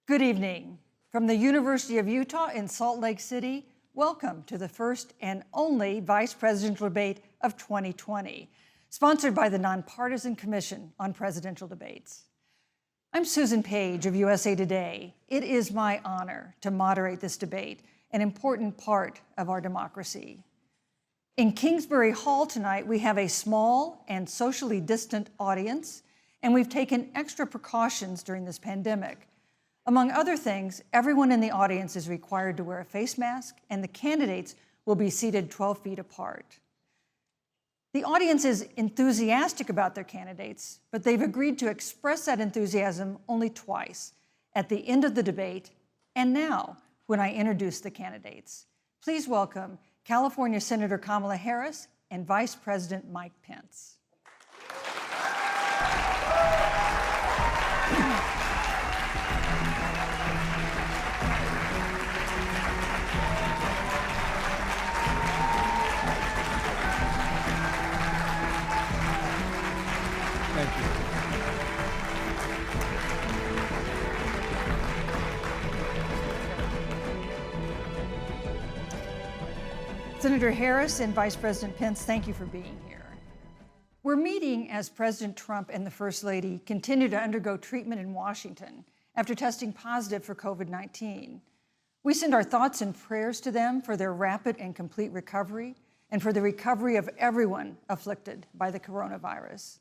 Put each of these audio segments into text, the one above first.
Good evening. From the University of Utah in Salt Lake City, welcome to the first and only Vice Presidential Debate of 2020, sponsored by the Nonpartisan Commission on Presidential Debates. I'm Susan Page of USA Today. It is my honor to moderate this debate, an important part of our democracy. In Kingsbury Hall tonight, we have a small and socially distant audience, and we've taken extra precautions during this pandemic. Among other things, everyone in the audience is required to wear a face mask, and the candidates will be seated 12 feet apart. The audience is enthusiastic about their candidates, but they've agreed to express that enthusiasm only twice, at the end of the debate and now when I introduce the candidates. Please welcome California Senator Kamala Harris and Vice President Mike Pence. Thank you. Senator Harris and Vice President Pence, thank you for being here. We're meeting as President Trump and the First Lady continue to undergo treatment in Washington after testing positive for COVID-19. We send our thoughts and prayers to them for their rapid and complete recovery and for the recovery of everyone afflicted by the coronavirus.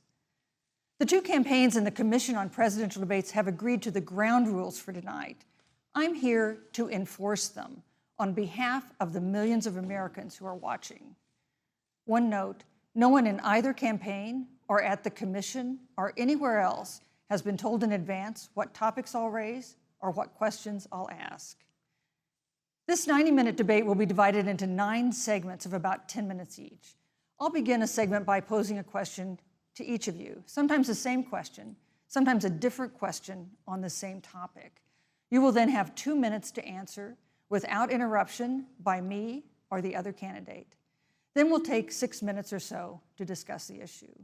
The two campaigns and the Commission on Presidential Debates have agreed to the ground rules for tonight. I'm here to enforce them on behalf of the millions of Americans who are watching. One note, no one in either campaign or at the Commission or anywhere else has been told in advance what topics I'll raise or what questions I'll ask. This 90-minute debate will be divided into 9 segments of about 10 minutes each. I'll begin a segment by posing a question to each of you, sometimes the same question, sometimes a different question on the same topic. You will then have 2 minutes to answer without interruption by me or the other candidate. Then we'll take 6 minutes or so to discuss the issue.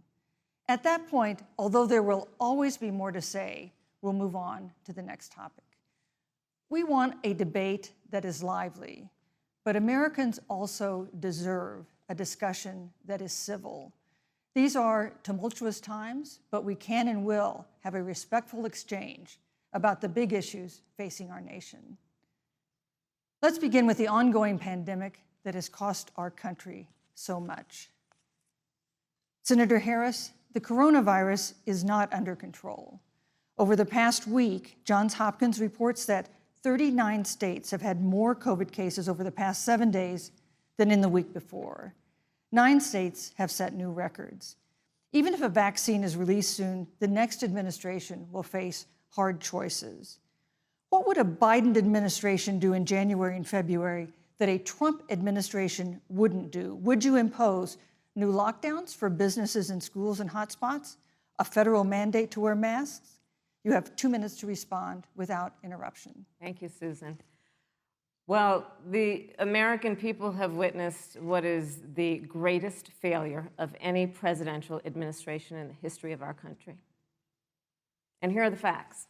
At that point, although there will always be more to say, we'll move on to the next topic. We want a debate that is lively, but Americans also deserve a discussion that is civil. These are tumultuous times, but we can and will have a respectful exchange about the big issues facing our nation. Let's begin with the ongoing pandemic that has cost our country so much. Senator Harris, the coronavirus is not under control. Over the past week, Johns Hopkins reports that 39 states have had more COVID cases over the past 7 days than in the week before. 9 states have set new records. Even if a vaccine is released soon, the next administration will face hard choices. What would a Biden administration do in January and February that a Trump administration wouldn't do? Would you impose new lockdowns for businesses and schools and hotspots? A federal mandate to wear masks? You have 2 minutes to respond without interruption. Thank you, Susan. Well, the American people have witnessed what is the greatest failure of any presidential administration in the history of our country. And here are the facts.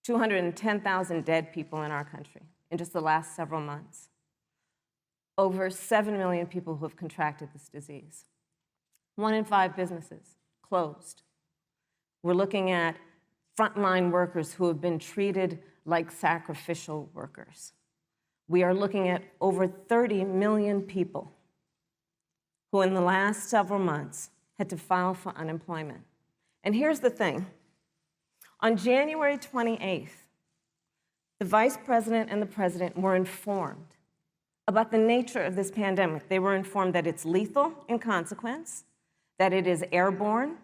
210,000 dead people in our country in just the last several months. Over 7 million people who have contracted this disease. 1 in 5 businesses closed. We're looking at frontline workers who have been treated like sacrificial workers. We are looking at over 30 million people who in the last several months had to file for unemployment. And here's the thing. On January 28th, the Vice President and the President were informed about the nature of this pandemic. They were informed that it's lethal in consequence, that it is airborne,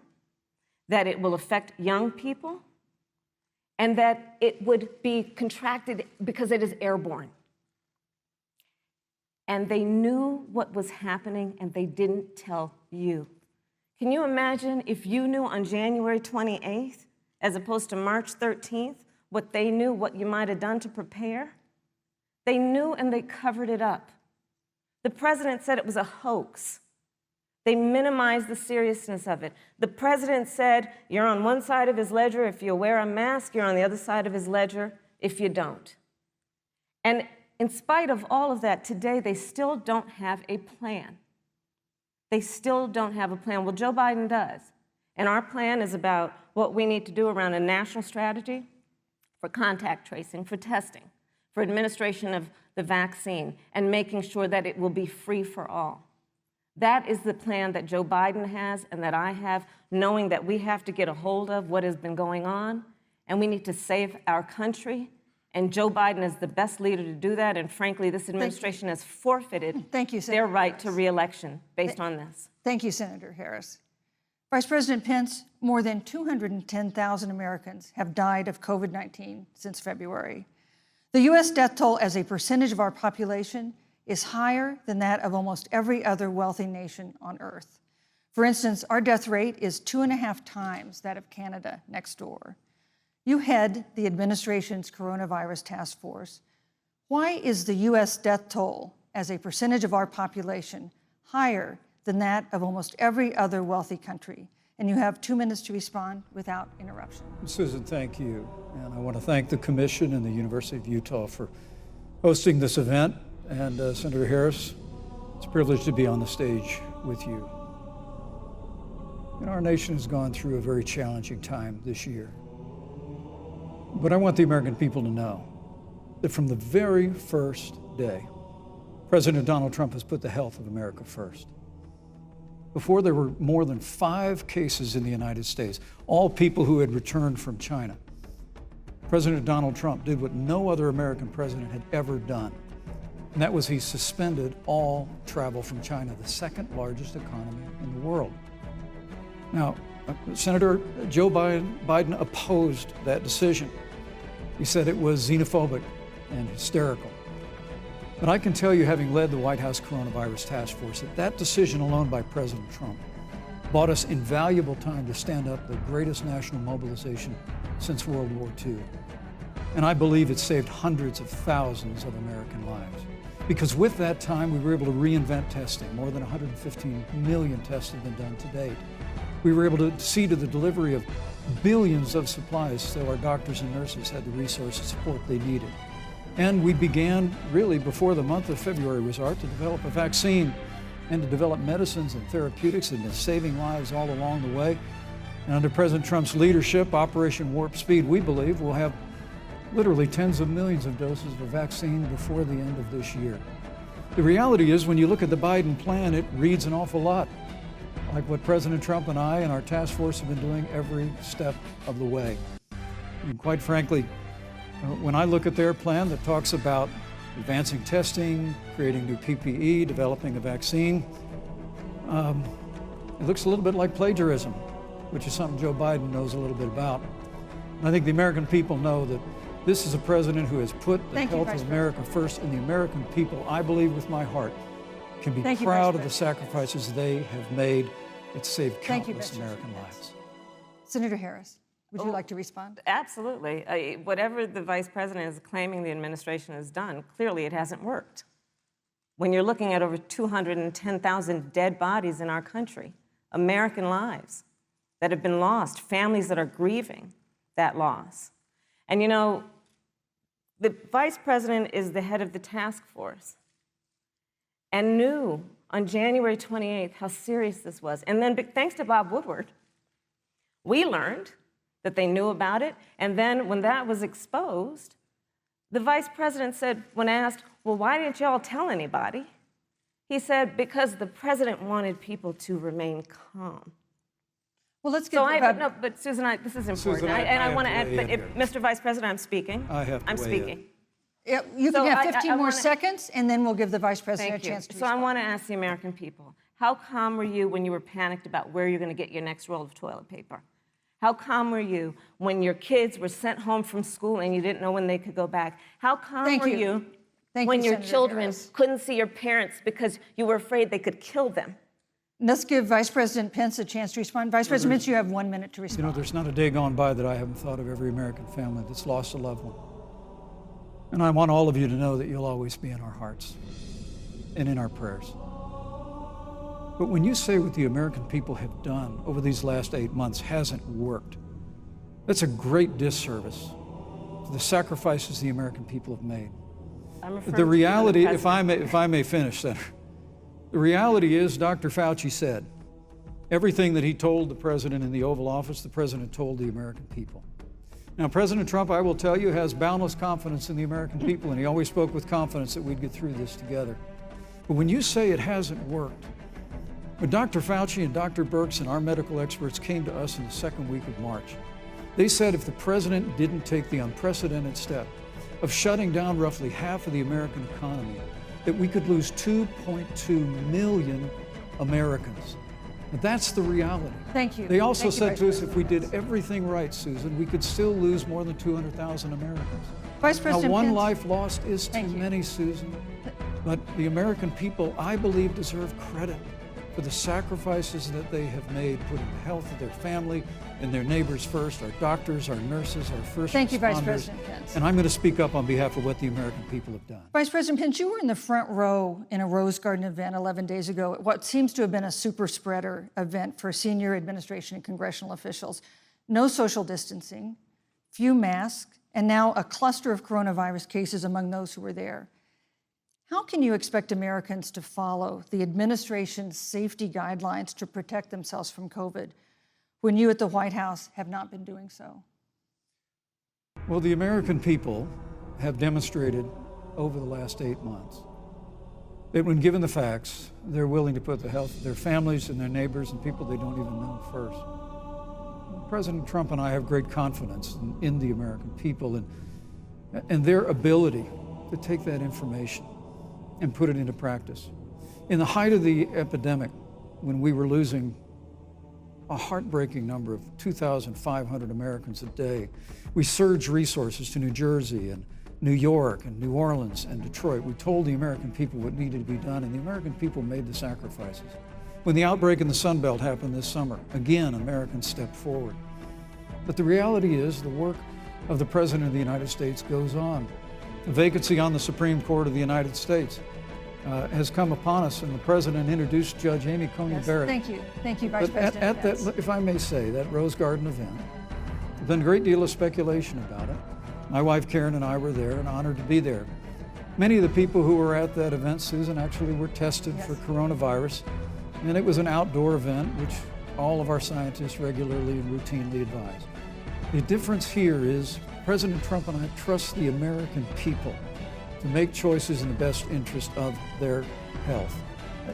that it will affect young people, and that it would be contracted because it is airborne. And they knew what was happening, and they didn't tell you. Can you imagine if you knew on January 28th, as opposed to March 13th, what they knew, what you might have done to prepare? They knew and they covered it up. The president said it was a hoax. They minimize the seriousness of it. The president said, you're on one side of his ledger if you wear a mask, you're on the other side of his ledger if you don't. And in spite of all of that, today they still don't have a plan. They still don't have a plan. Well, Joe Biden does. And our plan is about what we need to do around a national strategy for contact tracing, for testing, for administration of the vaccine, and making sure that it will be free for all. That is the plan that Joe Biden has and that I have, knowing that we have to get a hold of what has been going on, and we need to save our country. And Joe Biden is the best leader to do that, and frankly, this administration has forfeited their right to re-election based on this. Thank you, Senator Harris. Vice President Pence, more than 210,000 Americans have died of COVID-19 since February. The U.S. death toll as a percentage of our population is higher than that of almost every other wealthy nation on earth. For instance, our death rate is 2.5 times that of Canada next door. You head the administration's coronavirus task force. Why is the U.S. death toll as a percentage of our population higher than that of almost every other wealthy country? And you have 2 minutes to respond without interruption. Susan, thank you. And I want to thank the Commission and the University of Utah for hosting this event. And Senator Harris, it's a privilege to be on the stage with you. And our nation has gone through a very challenging time this year. But I want the American people to know that from the very first day, President Donald Trump has put the health of America first. Before there were more than 5 cases in the United States, all people who had returned from China, President Donald Trump did what no other American president had ever done. And that was he suspended all travel from China, the second largest economy in the world. Now, Senator Joe Biden opposed that decision. He said it was xenophobic and hysterical. But I can tell you, having led the White House Coronavirus Task Force, that decision alone by President Trump bought us invaluable time to stand up the greatest national mobilization since World War II. And I believe it saved hundreds of thousands of American lives. Because with that time, we were able to reinvent testing. More than 115 million tests have been done to date. We were able to see to the delivery of billions of supplies so our doctors and nurses had the resources and support they needed. And we began, really, before the month of February was out, to develop a vaccine and to develop medicines and therapeutics that have been saving lives all along the way. And under President Trump's leadership, Operation Warp Speed, we believe, will have literally tens of millions of doses of vaccine before the end of this year. The reality is, when you look at the Biden plan, it reads an awful lot like what President Trump and I and our task force have been doing every step of the way. And quite frankly, when I look at their plan that talks about advancing testing, creating new PPE, developing a vaccine, it looks a little bit like plagiarism, which is something Joe Biden knows a little bit about. And I think the American people know that this is a president who has put the health of America first, and the American people, I believe with my heart, can be proud of the sacrifices they have made. It's saved countless American lives. Senator Harris, would you like to respond? Absolutely. Whatever the vice president is claiming the administration has done, clearly it hasn't worked. When you're looking at over 210,000 dead bodies in our country, American lives that have been lost, families that are grieving that loss. And you know, the vice president is the head of the task force and knew on January 28th how serious this was. And then thanks to Bob Woodward, we learned that they knew about it. And then when that was exposed, the vice president said, when asked, well, why didn't y'all tell anybody? He said, because the president wanted people to remain calm. Well, let's get no, but Susan, this is important. Susan, I want to add, but Mr. Vice President, I'm speaking. I'm speaking. Yeah, you can have 15 more seconds, and then we'll give the vice president a chance to respond. So I want to ask the American people, how calm were you when you were panicked about where you're going to get your next roll of toilet paper? How calm were you when your kids were sent home from school and you didn't know when they could go back? How calm were you when your children couldn't see your parents because you were afraid they could kill them? Let's give Vice President Pence a chance to respond. Vice President Pence, you have 1 minute to respond. You know, there's not a day gone by that I haven't thought of every American family that's lost a loved one. And I want all of you to know that you'll always be in our hearts and in our prayers. But when you say what the American people have done over these last 8 months hasn't worked, that's a great disservice to the sacrifices the American people have made. The reality, if I may finish, Senator, the reality is Dr. Fauci said everything that he told the president in the Oval Office, the president told the American people. Now, President Trump, I will tell you, has boundless confidence in the American people, and he always spoke with confidence that we'd get through this together. But when you say it hasn't worked, when Dr. Fauci and Dr. Birx and our medical experts came to us in the second week of March, they said if the president didn't take the unprecedented step of shutting down roughly half of the American economy, that we could lose 2.2 million Americans. But that's the reality. Thank you. They also Thank you, said Vice to us, if President we Pence. did everything right, Susan, we could still lose more than 200,000 Americans. Vice President Now, one Pence. life lost is too Thank you. many, Susan. But the American people, I believe, deserve credit for the sacrifices that they have made, putting the health of their family and their neighbors first, our doctors, our nurses, our first Thank you, Vice responders. President Pence. And I'm going to speak up on behalf of what the American people have done. Vice President Pence, you were in the front row in a Rose Garden event 11 days ago at what seems to have been a super spreader event for senior administration and congressional officials. No social distancing, few masks, and now a cluster of coronavirus cases among those who were there. How can you expect Americans to follow the administration's safety guidelines to protect themselves from COVID when you at the White House have not been doing so? Well, the American people have demonstrated over the last 8 months that when given the facts, they're willing to put the health of their families and their neighbors and people they don't even know first. President Trump and I have great confidence in the American people and their ability to take that information and put it into practice. In the height of the epidemic, when we were losing a heartbreaking number of 2,500 Americans a day, we surged resources to New Jersey and New York and New Orleans and Detroit. We told the American people what needed to be done, and the American people made the sacrifices. When the outbreak in the Sun Belt happened this summer, again, Americans stepped forward. But the reality is the work of the President of the United States goes on. The vacancy on the Supreme Court of the United States has come upon us, and the President introduced Judge Amy Coney Yes, Barrett. thank you. Thank you, Vice But President at Pence. that, if I may say, that Rose Garden event, there's been a great deal of speculation about it. My wife Karen and I were there and honored to be there. Many of the people who were at that event, Susan, actually were tested for coronavirus, and it was an outdoor event, which all of our scientists regularly and routinely advise. The difference here is President Trump and I trust the American people to make choices in the best interest of their health.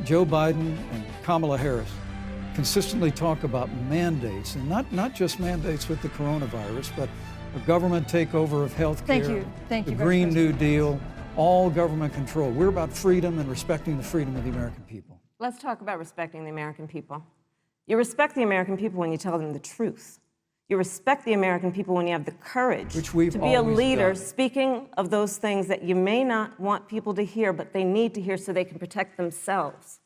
Joe Biden and Kamala Harris consistently talk about mandates, and not just mandates with the coronavirus, but a government takeover of health care, Thank you, the Vice Green New President. Deal, all government control. We're about freedom and respecting the freedom of the American people. Let's talk about respecting the American people. You respect the American people when you tell them the truth. You respect the American people when you have the courage Which we've to be a always leader, done. speaking of those things that you may not want people to hear, but they need to hear so they can protect themselves.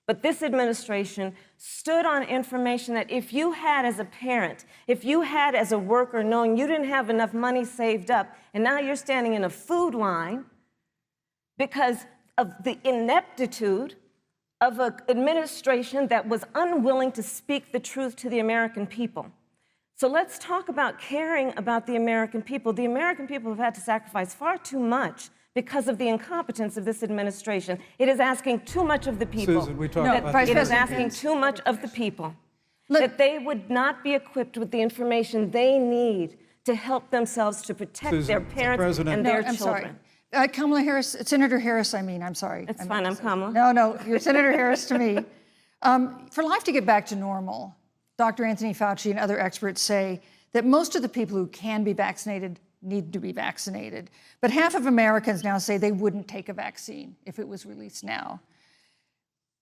But this administration stood on information that if you had as a parent, if you had as a worker, knowing you didn't have enough money saved up, and now you're standing in a food line because of the ineptitude of an administration that was unwilling to speak the truth to the American people. So let's talk about caring about the American people. The American people have had to sacrifice far too much because of the incompetence of this administration. It is asking too much of the people. Susan, we talked No, about Vice It is President asking Pence. too much of the people. Look- That they would not be equipped with the information they need to help themselves to protect Susan, their the parents President- and No, their I'm children. sorry. Kamala Harris, Senator Harris, I'm sorry. It's fine, I'm Kamala. No, you're Senator Harris to me. For life to get back to normal, Dr. Anthony Fauci and other experts say that most of the people who can be vaccinated need to be vaccinated. But half of Americans now say they wouldn't take a vaccine if it was released now.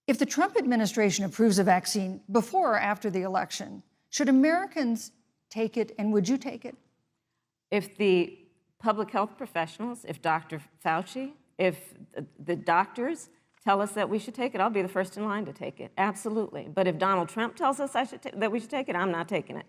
If the Trump administration approves a vaccine before or after the election, should Americans take it, and would you take it? If the public health professionals, if Dr. Fauci, if the doctors tell us that we should take it, I'll be the first in line to take it, absolutely. But if Donald Trump tells us that we should take it, I'm not taking it.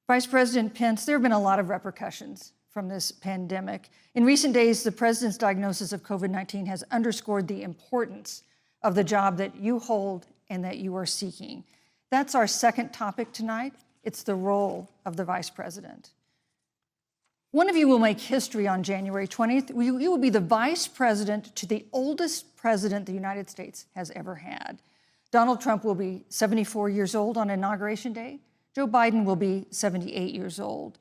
Vice President Pence, there have been a lot of repercussions from this pandemic. In recent days, the president's diagnosis of COVID-19 has underscored the importance of the job that you hold and that you are seeking. That's our second topic tonight. It's the role of the vice president. One of you will make history on January 20th. You will be the vice president to the oldest president the United States has ever had. Donald Trump will be 74 years old on Inauguration Day. Joe Biden will be 78 years old.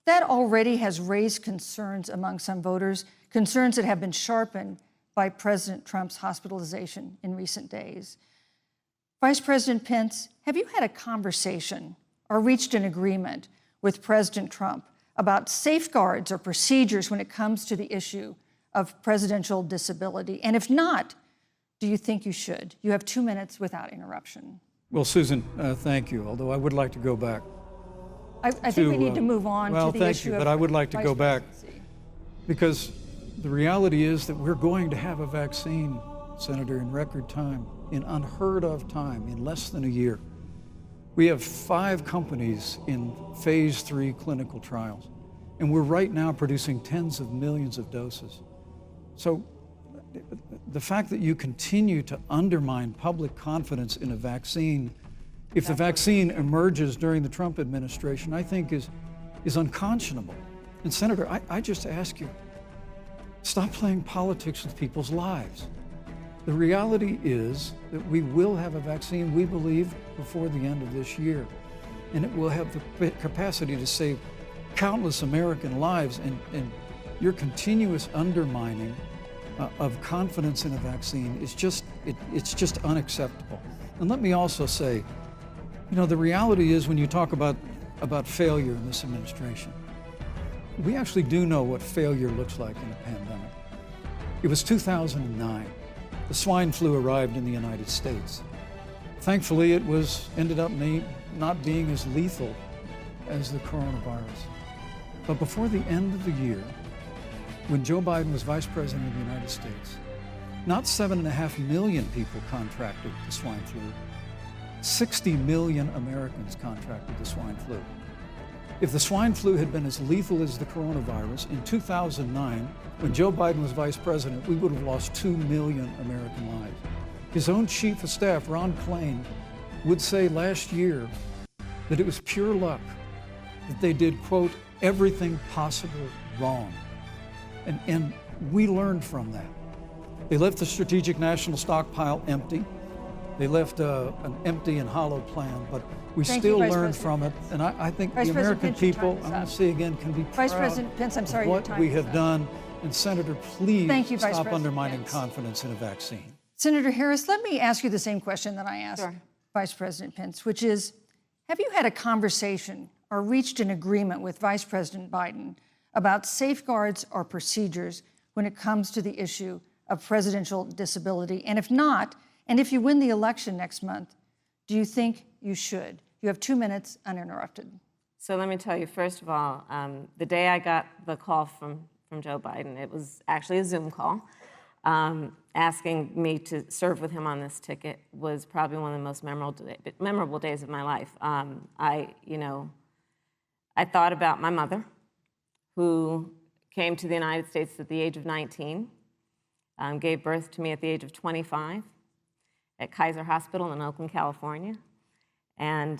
That already has raised concerns among some voters, concerns that have been sharpened by President Trump's hospitalization in recent days. Vice President Pence, have you had a conversation or reached an agreement with President Trump about safeguards or procedures when it comes to the issue of presidential disability? And if not, do you think you should? You have 2 minutes without interruption. Well, Susan, thank you, although I would like to go back. I think we need to move on to the issue of thank you, but I would like to go back because the reality is that we're going to have a vaccine, Senator, in record time, in unheard of time, in less than a year. We have 5 companies in phase 3 clinical trials, and we're right now producing tens of millions of doses. So the fact that you continue to undermine public confidence in a vaccine, if the vaccine emerges during the Trump administration, I think is unconscionable. And Senator, I just ask you, stop playing politics with people's lives. The reality is that we will have a vaccine, we believe, before the end of this year. And it will have the capacity to save countless American lives. And your continuous undermining of confidence in a vaccine is it's just unacceptable. And let me also say, you know, the reality is when you talk about failure in this administration, we actually do know what failure looks like in a pandemic. It was 2009. The swine flu arrived in the United States. Thankfully, it ended up not being as lethal as the coronavirus. But before the end of the year, when Joe Biden was vice president of the United States, not 7.5 million people contracted the swine flu. 60 million Americans contracted the swine flu. If the swine flu had been as lethal as the coronavirus, in 2009, when Joe Biden was vice president, we would have lost 2 million American lives. His own chief of staff, Ron Klain, would say last year that it was pure luck that they did, quote, everything possible wrong. And we learned from that. They left the strategic national stockpile empty. They left an empty and hollow plan, but we still learned from it. And I think the American people, I want to say again, can be proud Vice President Pence, I'm sorry, of what we have done. And Senator, please stop undermining Pence. confidence in a vaccine. Senator Harris, let me ask you the same question that I asked Vice President Pence, which is, have you had a conversation or reached an agreement with Vice President Biden about safeguards or procedures when it comes to the issue of presidential disability? And if not, and if you win the election next month, do you think you should? You have 2 minutes uninterrupted. So let me tell you, first of all, the day I got the call from Joe Biden, it was actually a Zoom call, asking me to serve with him on this ticket was probably one of the most memorable days of my life. I thought about my mother, who came to the United States at the age of 19, gave birth to me at the age of 25 at Kaiser Hospital in Oakland, California. And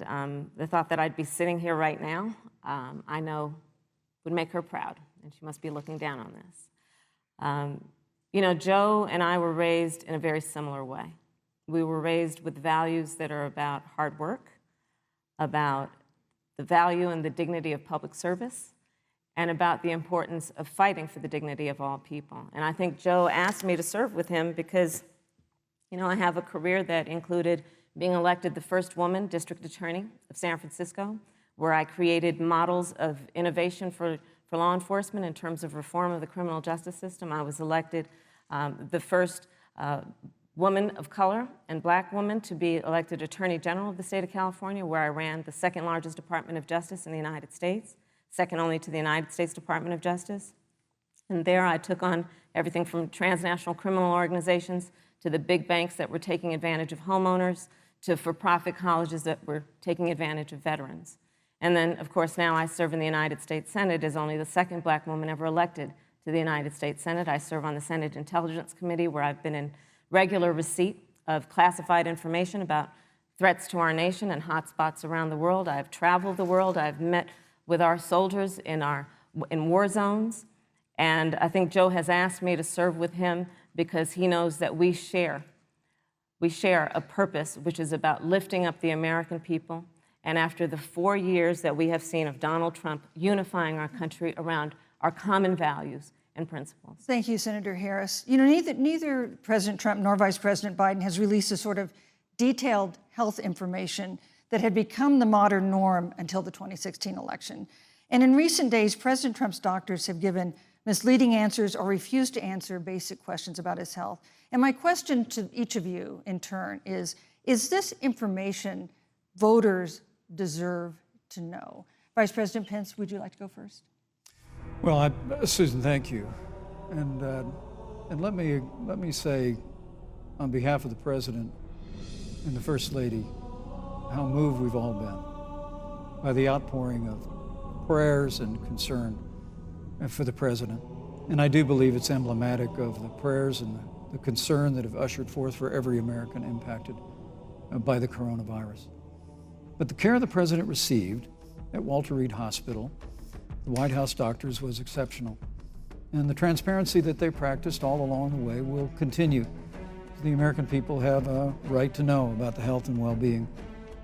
the thought that I'd be sitting here right now, I know would make her proud, and she must be looking down on this. You know, Joe and I were raised in a very similar way. We were raised with values that are about hard work, about the value and the dignity of public service, and about the importance of fighting for the dignity of all people. And I think Joe asked me to serve with him because, you know, I have a career that included being elected the first woman district attorney of San Francisco, where I created models of innovation for law enforcement in terms of reform of the criminal justice system. I was elected the first woman of color and black woman to be elected Attorney General of the state of California, where I ran the second largest Department of Justice in the United States, second only to the United States Department of Justice. And there I took on everything from transnational criminal organizations to the big banks that were taking advantage of homeowners, to for-profit colleges that were taking advantage of veterans. And then, of course, now I serve in the United States Senate as only the second black woman ever elected to the United States Senate. I serve on the Senate Intelligence Committee, where I've been in regular receipt of classified information about threats to our nation and hotspots around the world. I've traveled the world. I've met with our soldiers in war zones. And I think Joe has asked me to serve with him because he knows that we share a purpose which is about lifting up the American people. And after the 4 years that we have seen of Donald Trump unifying our country around our common values and principles. Thank you, Senator Harris. You know, neither President Trump nor Vice President Biden has released a sort of detailed health information that had become the modern norm until the 2016 election. And in recent days, President Trump's doctors have given misleading answers or refused to answer basic questions about his health. And my question to each of you in turn is this information voters deserve to know? Vice President Pence, would you like to go first? Well, Susan, thank you. And let me say, on behalf of the President and the First Lady, how moved we've all been by the outpouring of prayers and concern for the President. And I do believe it's emblematic of the prayers and the concern that have ushered forth for every American impacted by the coronavirus. But the care the President received at Walter Reed Hospital, the White House doctors, was exceptional. And the transparency that they practiced all along the way will continue. The American people have a right to know about the health and well-being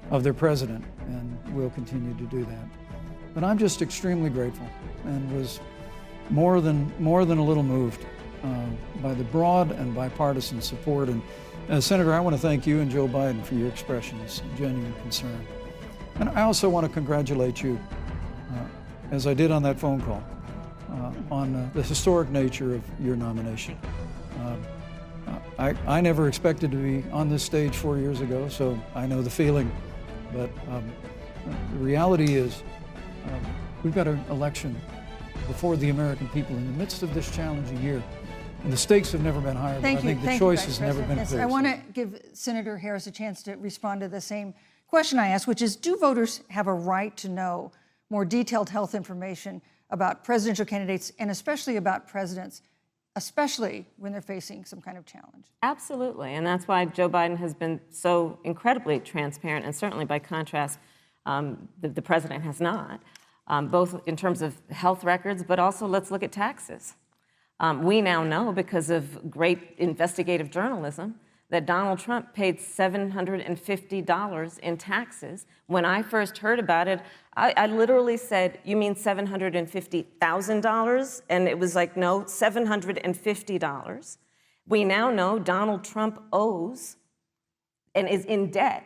of their President, and will continue to do that. But I'm just extremely grateful and was more than a little moved by the broad and bipartisan support. And Senator, I want to thank you and Joe Biden for your expressions of genuine concern. And I also want to congratulate you, as I did on that phone call, on the historic nature of your nomination. I never expected to be on this stage 4 years ago, so I know the feeling. But the reality is we've got an election before the American people in the midst of this challenging year. And the stakes have never been higher, but I think the choice has never been clearer. I want to give Senator Harris a chance to respond to the same question I asked, which is, do voters have a right to know more detailed health information about presidential candidates and especially about presidents, especially when they're facing some kind of challenge? Absolutely, and that's why Joe Biden has been so incredibly transparent, and certainly by contrast, the president has not, both in terms of health records, but also let's look at taxes. We now know, because of great investigative journalism, that Donald Trump paid $750 in taxes. When I first heard about it, I literally said, "You mean $750,000? And it was like, no, $750. We now know Donald Trump owes and is in debt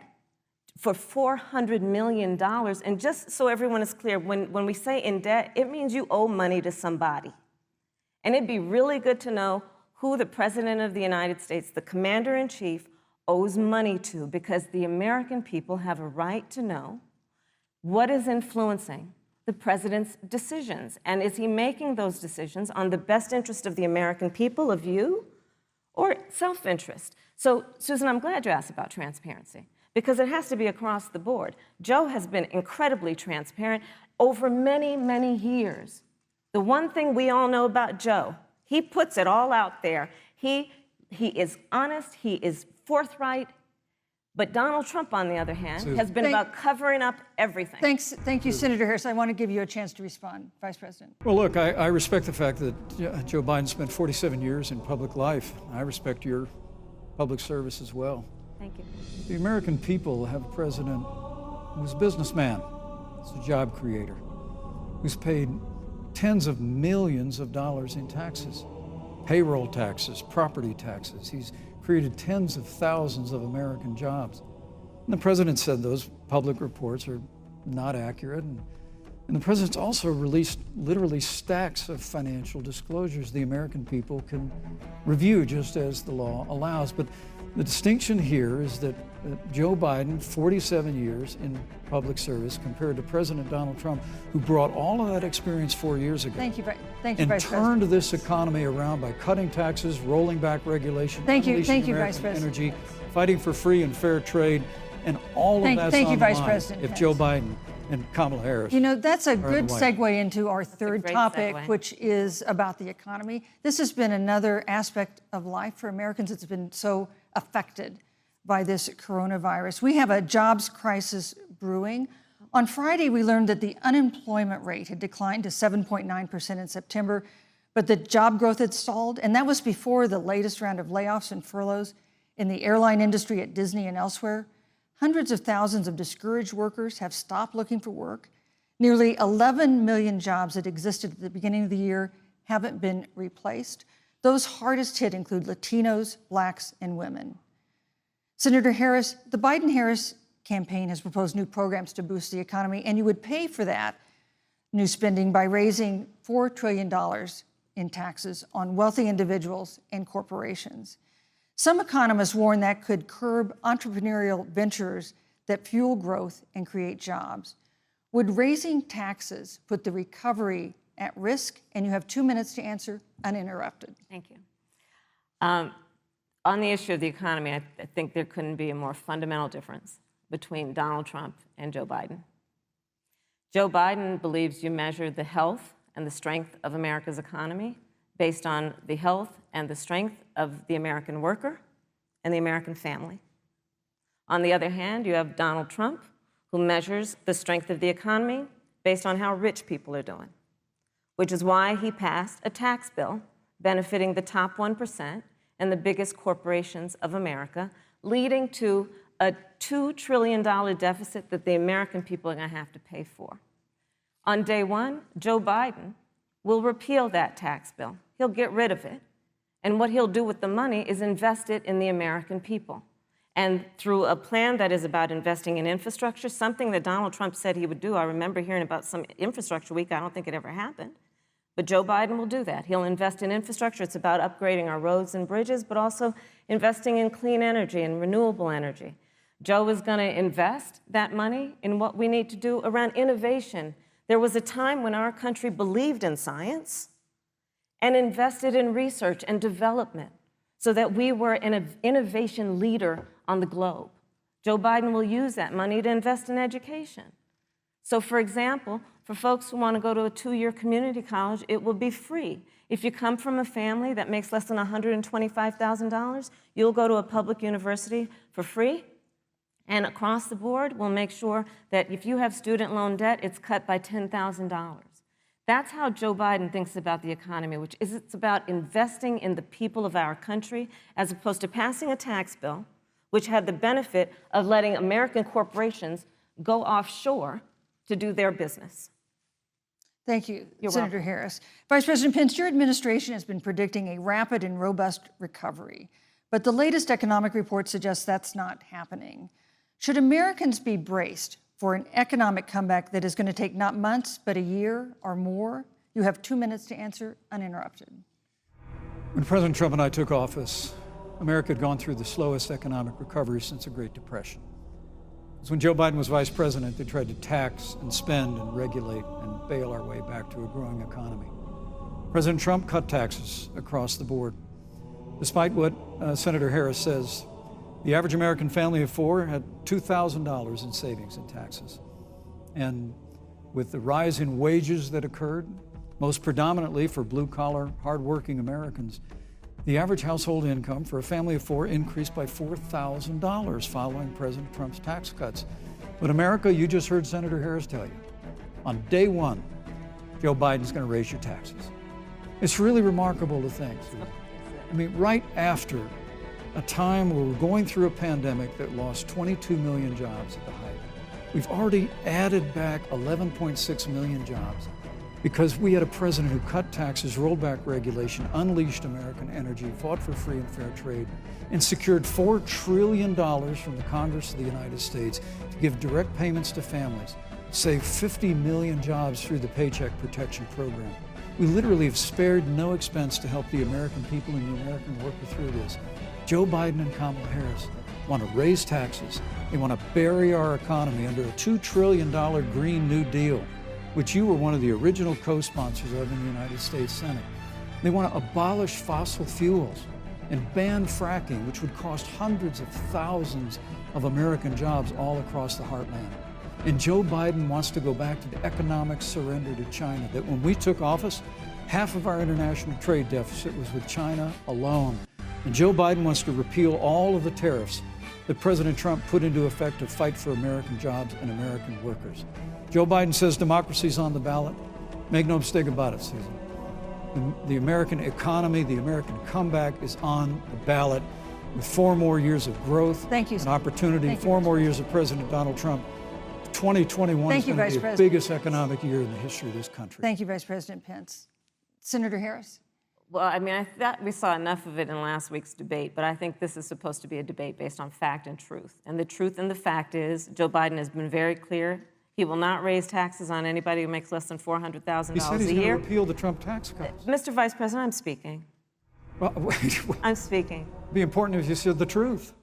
for $400 million. And just so everyone is clear, when we say in debt, it means you owe money to somebody. And it'd be really good to know who the President of the United States, the Commander-in-Chief, owes money to, because the American people have a right to know what is influencing the President's decisions. And is he making those decisions on the best interest of the American people, of you, or self-interest? So, Susan, I'm glad you asked about transparency, because it has to be across the board. Joe has been incredibly transparent over many, many years. The one thing we all know about Joe, he puts it all out there. He is honest, he is forthright. But Donald Trump, on the other hand, has been about covering up everything. Thank you, Senator Harris. I want to give you a chance to respond, Vice President. Well, look, I respect the fact that Joe Biden spent 47 years in public life. I respect your public service as well. Thank you. The American people have a president who's a businessman, who's a job creator, who's paid tens of millions of dollars in taxes, payroll taxes, property taxes. He's created tens of thousands of American jobs. And the president said those public reports are not accurate. And the president's also released literally stacks of financial disclosures the American people can review just as the law allows. But the distinction here is that Joe Biden, 47 years in public service, compared to President Donald Trump, who brought all of that experience 4 years ago. Thank you, Vice and President. turned this economy around by cutting taxes, rolling back regulation, unleashing American energy, fighting for free and fair trade, and all of that's on the line if Joe Biden and Kamala Harris. You know, that's a good segue into our third topic, which is about the economy. This has been another aspect of life for Americans that's been so affected by this coronavirus. We have a jobs crisis brewing. On Friday, we learned that the unemployment rate had declined to 7.9% in September, but the job growth had stalled, and that was before the latest round of layoffs and furloughs in the airline industry at Disney and elsewhere. Hundreds of thousands of discouraged workers have stopped looking for work. Nearly 11 million jobs that existed at the beginning of the year haven't been replaced. Those hardest hit include Latinos, Blacks, and women. Senator Harris, the Biden-Harris campaign has proposed new programs to boost the economy, and you would pay for that new spending by raising $4 trillion in taxes on wealthy individuals and corporations. Some economists warn that could curb entrepreneurial ventures that fuel growth and create jobs. Would raising taxes put the recovery at risk? And you have 2 minutes to answer uninterrupted. Thank you. On the issue of the economy, I think there couldn't be a more fundamental difference between Donald Trump and Joe Biden. Joe Biden believes you measure the health and the strength of America's economy based on the health and the strength of the American worker and the American family. On the other hand, you have Donald Trump, who measures the strength of the economy based on how rich people are doing, which is why he passed a tax bill benefiting the top 1% and the biggest corporations of America, leading to a $2 trillion deficit that the American people are going to have to pay for. On day one, Joe Biden will repeal that tax bill. He'll get rid of it. And what he'll do with the money is invest it in the American people. And through a plan that is about investing in infrastructure, something that Donald Trump said he would do. I remember hearing about some infrastructure week. I don't think it ever happened. But Joe Biden will do that. He'll invest in infrastructure. It's about upgrading our roads and bridges, but also investing in clean energy and renewable energy. Joe is going to invest that money in what we need to do around innovation. There was a time when our country believed in science and invested in research and development so that we were an innovation leader on the globe. Joe Biden will use that money to invest in education. So, for example, for folks who want to go to a 2-year community college, it will be free. If you come from a family that makes less than $125,000, you'll go to a public university for free. And across the board, we'll make sure that if you have student loan debt, it's cut by $10,000. That's how Joe Biden thinks about the economy, which is it's about investing in the people of our country as opposed to passing a tax bill, which had the benefit of letting American corporations go offshore to do their business. Thank you, You're Senator welcome. Harris. Vice President Pence, your administration has been predicting a rapid and robust recovery, but the latest economic report suggests that's not happening. Should Americans be braced for an economic comeback that is going to take not months, but a year or more? You have 2 minutes to answer uninterrupted. When President Trump and I took office, America had gone through the slowest economic recovery since the Great Depression. Because when Joe Biden was vice president, they tried to tax and spend and regulate and bail our way back to a growing economy. President Trump cut taxes across the board. Despite what Senator Harris says, the average American family of 4 had $2,000 in savings in taxes. And with the rise in wages that occurred, most predominantly for blue-collar, hard-working Americans, the average household income for a family of 4 increased by $4,000 following President Trump's tax cuts. But America, you just heard Senator Harris tell you, on day one, Joe Biden's going to raise your taxes. It's really remarkable to think. I mean, right after a time where we're going through a pandemic that lost 22 million jobs at the height, we've already added back 11.6 million jobs because we had a president who cut taxes, rolled back regulation, unleashed American energy, fought for free and fair trade, and secured $4 trillion from the Congress of the United States to give direct payments to families, save 50 million jobs through the Paycheck Protection Program. We literally have spared no expense to help the American people and the American worker through this. Joe Biden and Kamala Harris want to raise taxes. They want to bury our economy under a $2 trillion Green New Deal, which you were one of the original co-sponsors of in the United States Senate. They want to abolish fossil fuels and ban fracking, which would cost hundreds of thousands of American jobs all across the heartland. And Joe Biden wants to go back to the economic surrender to China, that when we took office, half of our international trade deficit was with China alone. And Joe Biden wants to repeal all of the tariffs that President Trump put into effect to fight for American jobs and American workers. Joe Biden says democracy's on the ballot. Make no mistake about it, Susan. The American economy, the American comeback is on the ballot with 4 more years of growth and opportunity, 4 more years of President Donald Trump. 2021 is going to be the biggest economic year in the history of this country. Thank you, Vice President Pence. Senator Harris. Well, I mean, I thought we saw enough of it in last week's debate, but I think this is supposed to be a debate based on fact and truth. And the truth and the fact is, Joe Biden has been very clear. He will not raise taxes on anybody who makes less than $400,000 a year. He said he's going to repeal the Trump tax cuts. Mr. Vice President, I'm speaking. Well, wait. I'm speaking. It'd be important if you said the truth.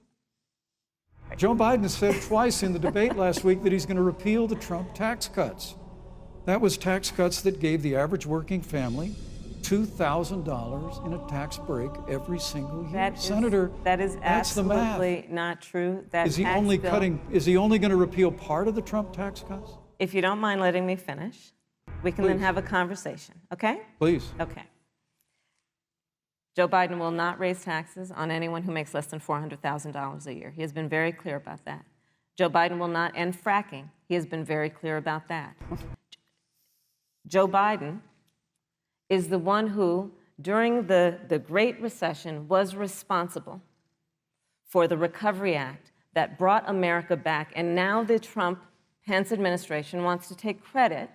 Joe Biden said twice in the debate last week that he's going to repeal the Trump tax cuts. That was tax cuts that gave the average working family $2,000 in a tax break every single year. Senator, that is that's the math. absolutely not true. That is he only going to repeal part of the Trump tax cuts? If you don't mind letting me finish, we can then have a conversation, okay? Please. Okay. Joe Biden will not raise taxes on anyone who makes less than $400,000 a year. He has been very clear about that. Joe Biden will not end fracking. He has been very clear about that. Joe Biden is the one who, during the Great Recession, was responsible for the Recovery Act that brought America back. And now the Trump-Pence administration wants to take credit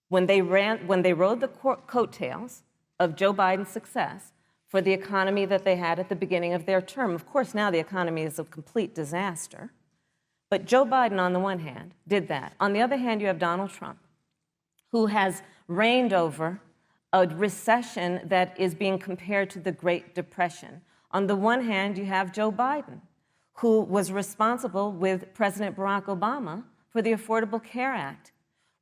when they rode the coattails of Joe Biden's success for the economy that they had at the beginning of their term. Of course, now the economy is a complete disaster. But Joe Biden, on the one hand, did that. On the other hand, you have Donald Trump, who has reigned over a recession that is being compared to the Great Depression. On the one hand, you have Joe Biden, who was responsible with President Barack Obama for the Affordable Care Act,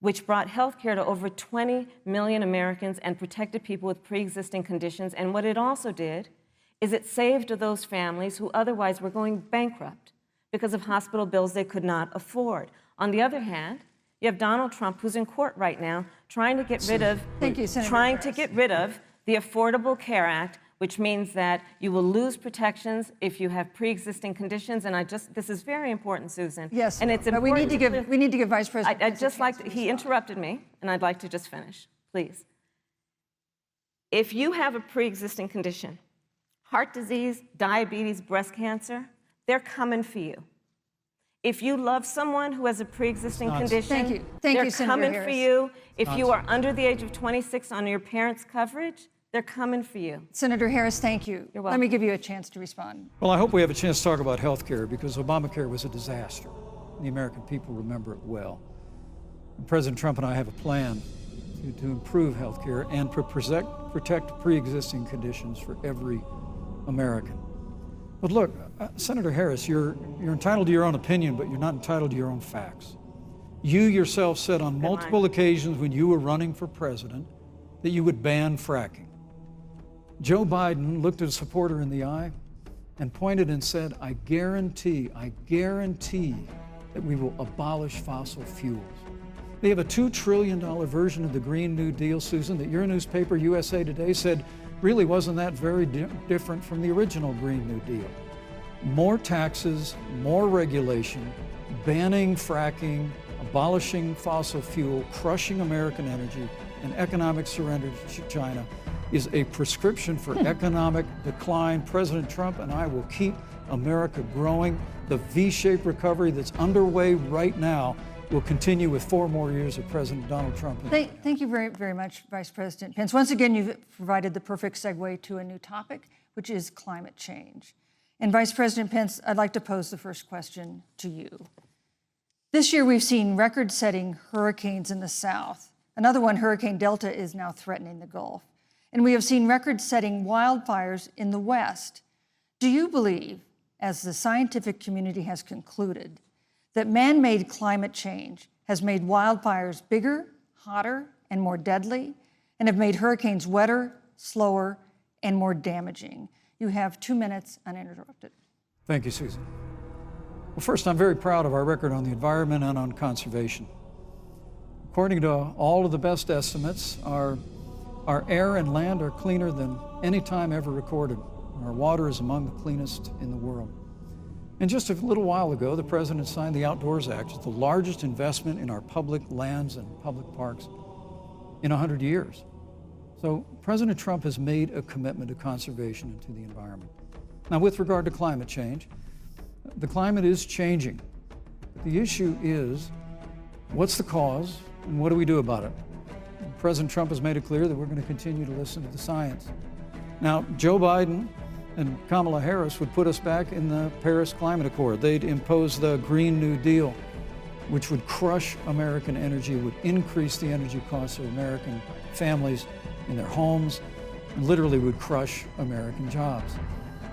which brought health care to over 20 million Americans and protected people with pre-existing conditions. And what it also did is it saved those families who otherwise were going bankrupt because of hospital bills they could not afford. On the other hand, you have Donald Trump, who's in court right now, trying to get rid of the Affordable Care Act, which means that you will lose protections if you have pre-existing conditions. And this is very important, Susan. Yes, and it's but important. we need to give Vice President. He interrupted me, and I'd like to just finish, please. If you have a pre-existing condition, heart disease, diabetes, breast cancer, they're coming for you. If you love someone who has a pre-existing condition, they're coming for you. If you are under the age of 26 on your parents' coverage, they're coming for you. Senator Harris, thank you. You're welcome. Let me give you a chance to respond. Well, I hope we have a chance to talk about health care because Obamacare was a disaster. The American people remember it well. And President Trump and I have a plan to improve health care and to protect pre-existing conditions for every American. But look, Senator Harris, you're entitled to your own opinion, but you're not entitled to your own facts. You yourself said on multiple occasions when you were running for president that you would ban fracking. Joe Biden looked at a supporter in the eye and pointed and said, I guarantee that we will abolish fossil fuels. They have a $2 trillion version of the Green New Deal, Susan, that your newspaper, USA Today, said really wasn't that very different from the original Green New Deal. More taxes, more regulation, banning fracking, abolishing fossil fuel, crushing American energy, and economic surrender to China is a prescription for economic decline. President Trump and I will keep America growing. The V-shaped recovery that's underway right now will continue with 4 more years of President Donald Trump. Thank you very, very much, Vice President Pence. Once again, you've provided the perfect segue to a new topic, which is climate change. And Vice President Pence, I'd like to pose the first question to you. This year, we've seen record-setting hurricanes in the South. Another one, Hurricane Delta, is now threatening the Gulf. And we have seen record-setting wildfires in the West. Do you believe, as the scientific community has concluded, that man-made climate change has made wildfires bigger, hotter, and more deadly, and have made hurricanes wetter, slower, and more damaging? You have 2 minutes uninterrupted. Thank you, Susan. Well, first, I'm very proud of our record on the environment and on conservation. According to all of the best estimates, our air and land are cleaner than any time ever recorded. Our water is among the cleanest in the world. And just a little while ago, the President signed the Outdoors Act, which is the largest investment in our public lands and public parks in 100 years. So President Trump has made a commitment to conservation and to the environment. Now, with regard to climate change, the climate is changing. The issue is, what's the cause and what do we do about it? President Trump has made it clear that we're going to continue to listen to the science. Now, Joe Biden and Kamala Harris would put us back in the Paris Climate Accord. They'd impose the Green New Deal, which would crush American energy, would increase the energy costs of American families in their homes, and literally would crush American jobs.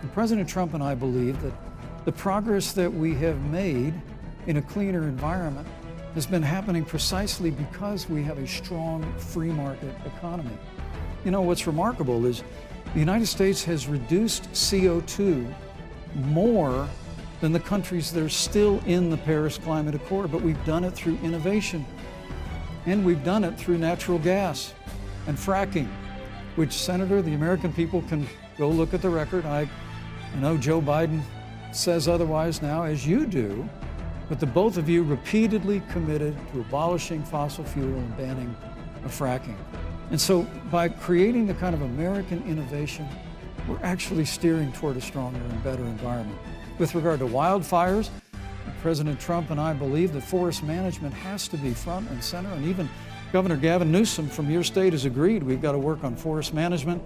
And President Trump and I believe that the progress that we have made in a cleaner environment has been happening precisely because we have a strong free market economy. You know, what's remarkable is the United States has reduced CO2 more than the countries that are still in the Paris Climate Accord, but we've done it through innovation, and we've done it through natural gas and fracking, which, Senator, the American people can go look at the record. I know Joe Biden says otherwise now, as you do, but the both of you repeatedly committed to abolishing fossil fuel and banning fracking. And so by creating the kind of American innovation, we're actually steering toward a stronger and better environment. With regard to wildfires, President Trump and I believe that forest management has to be front and center, and even Governor Gavin Newsom from your state has agreed we've got to work on forest management.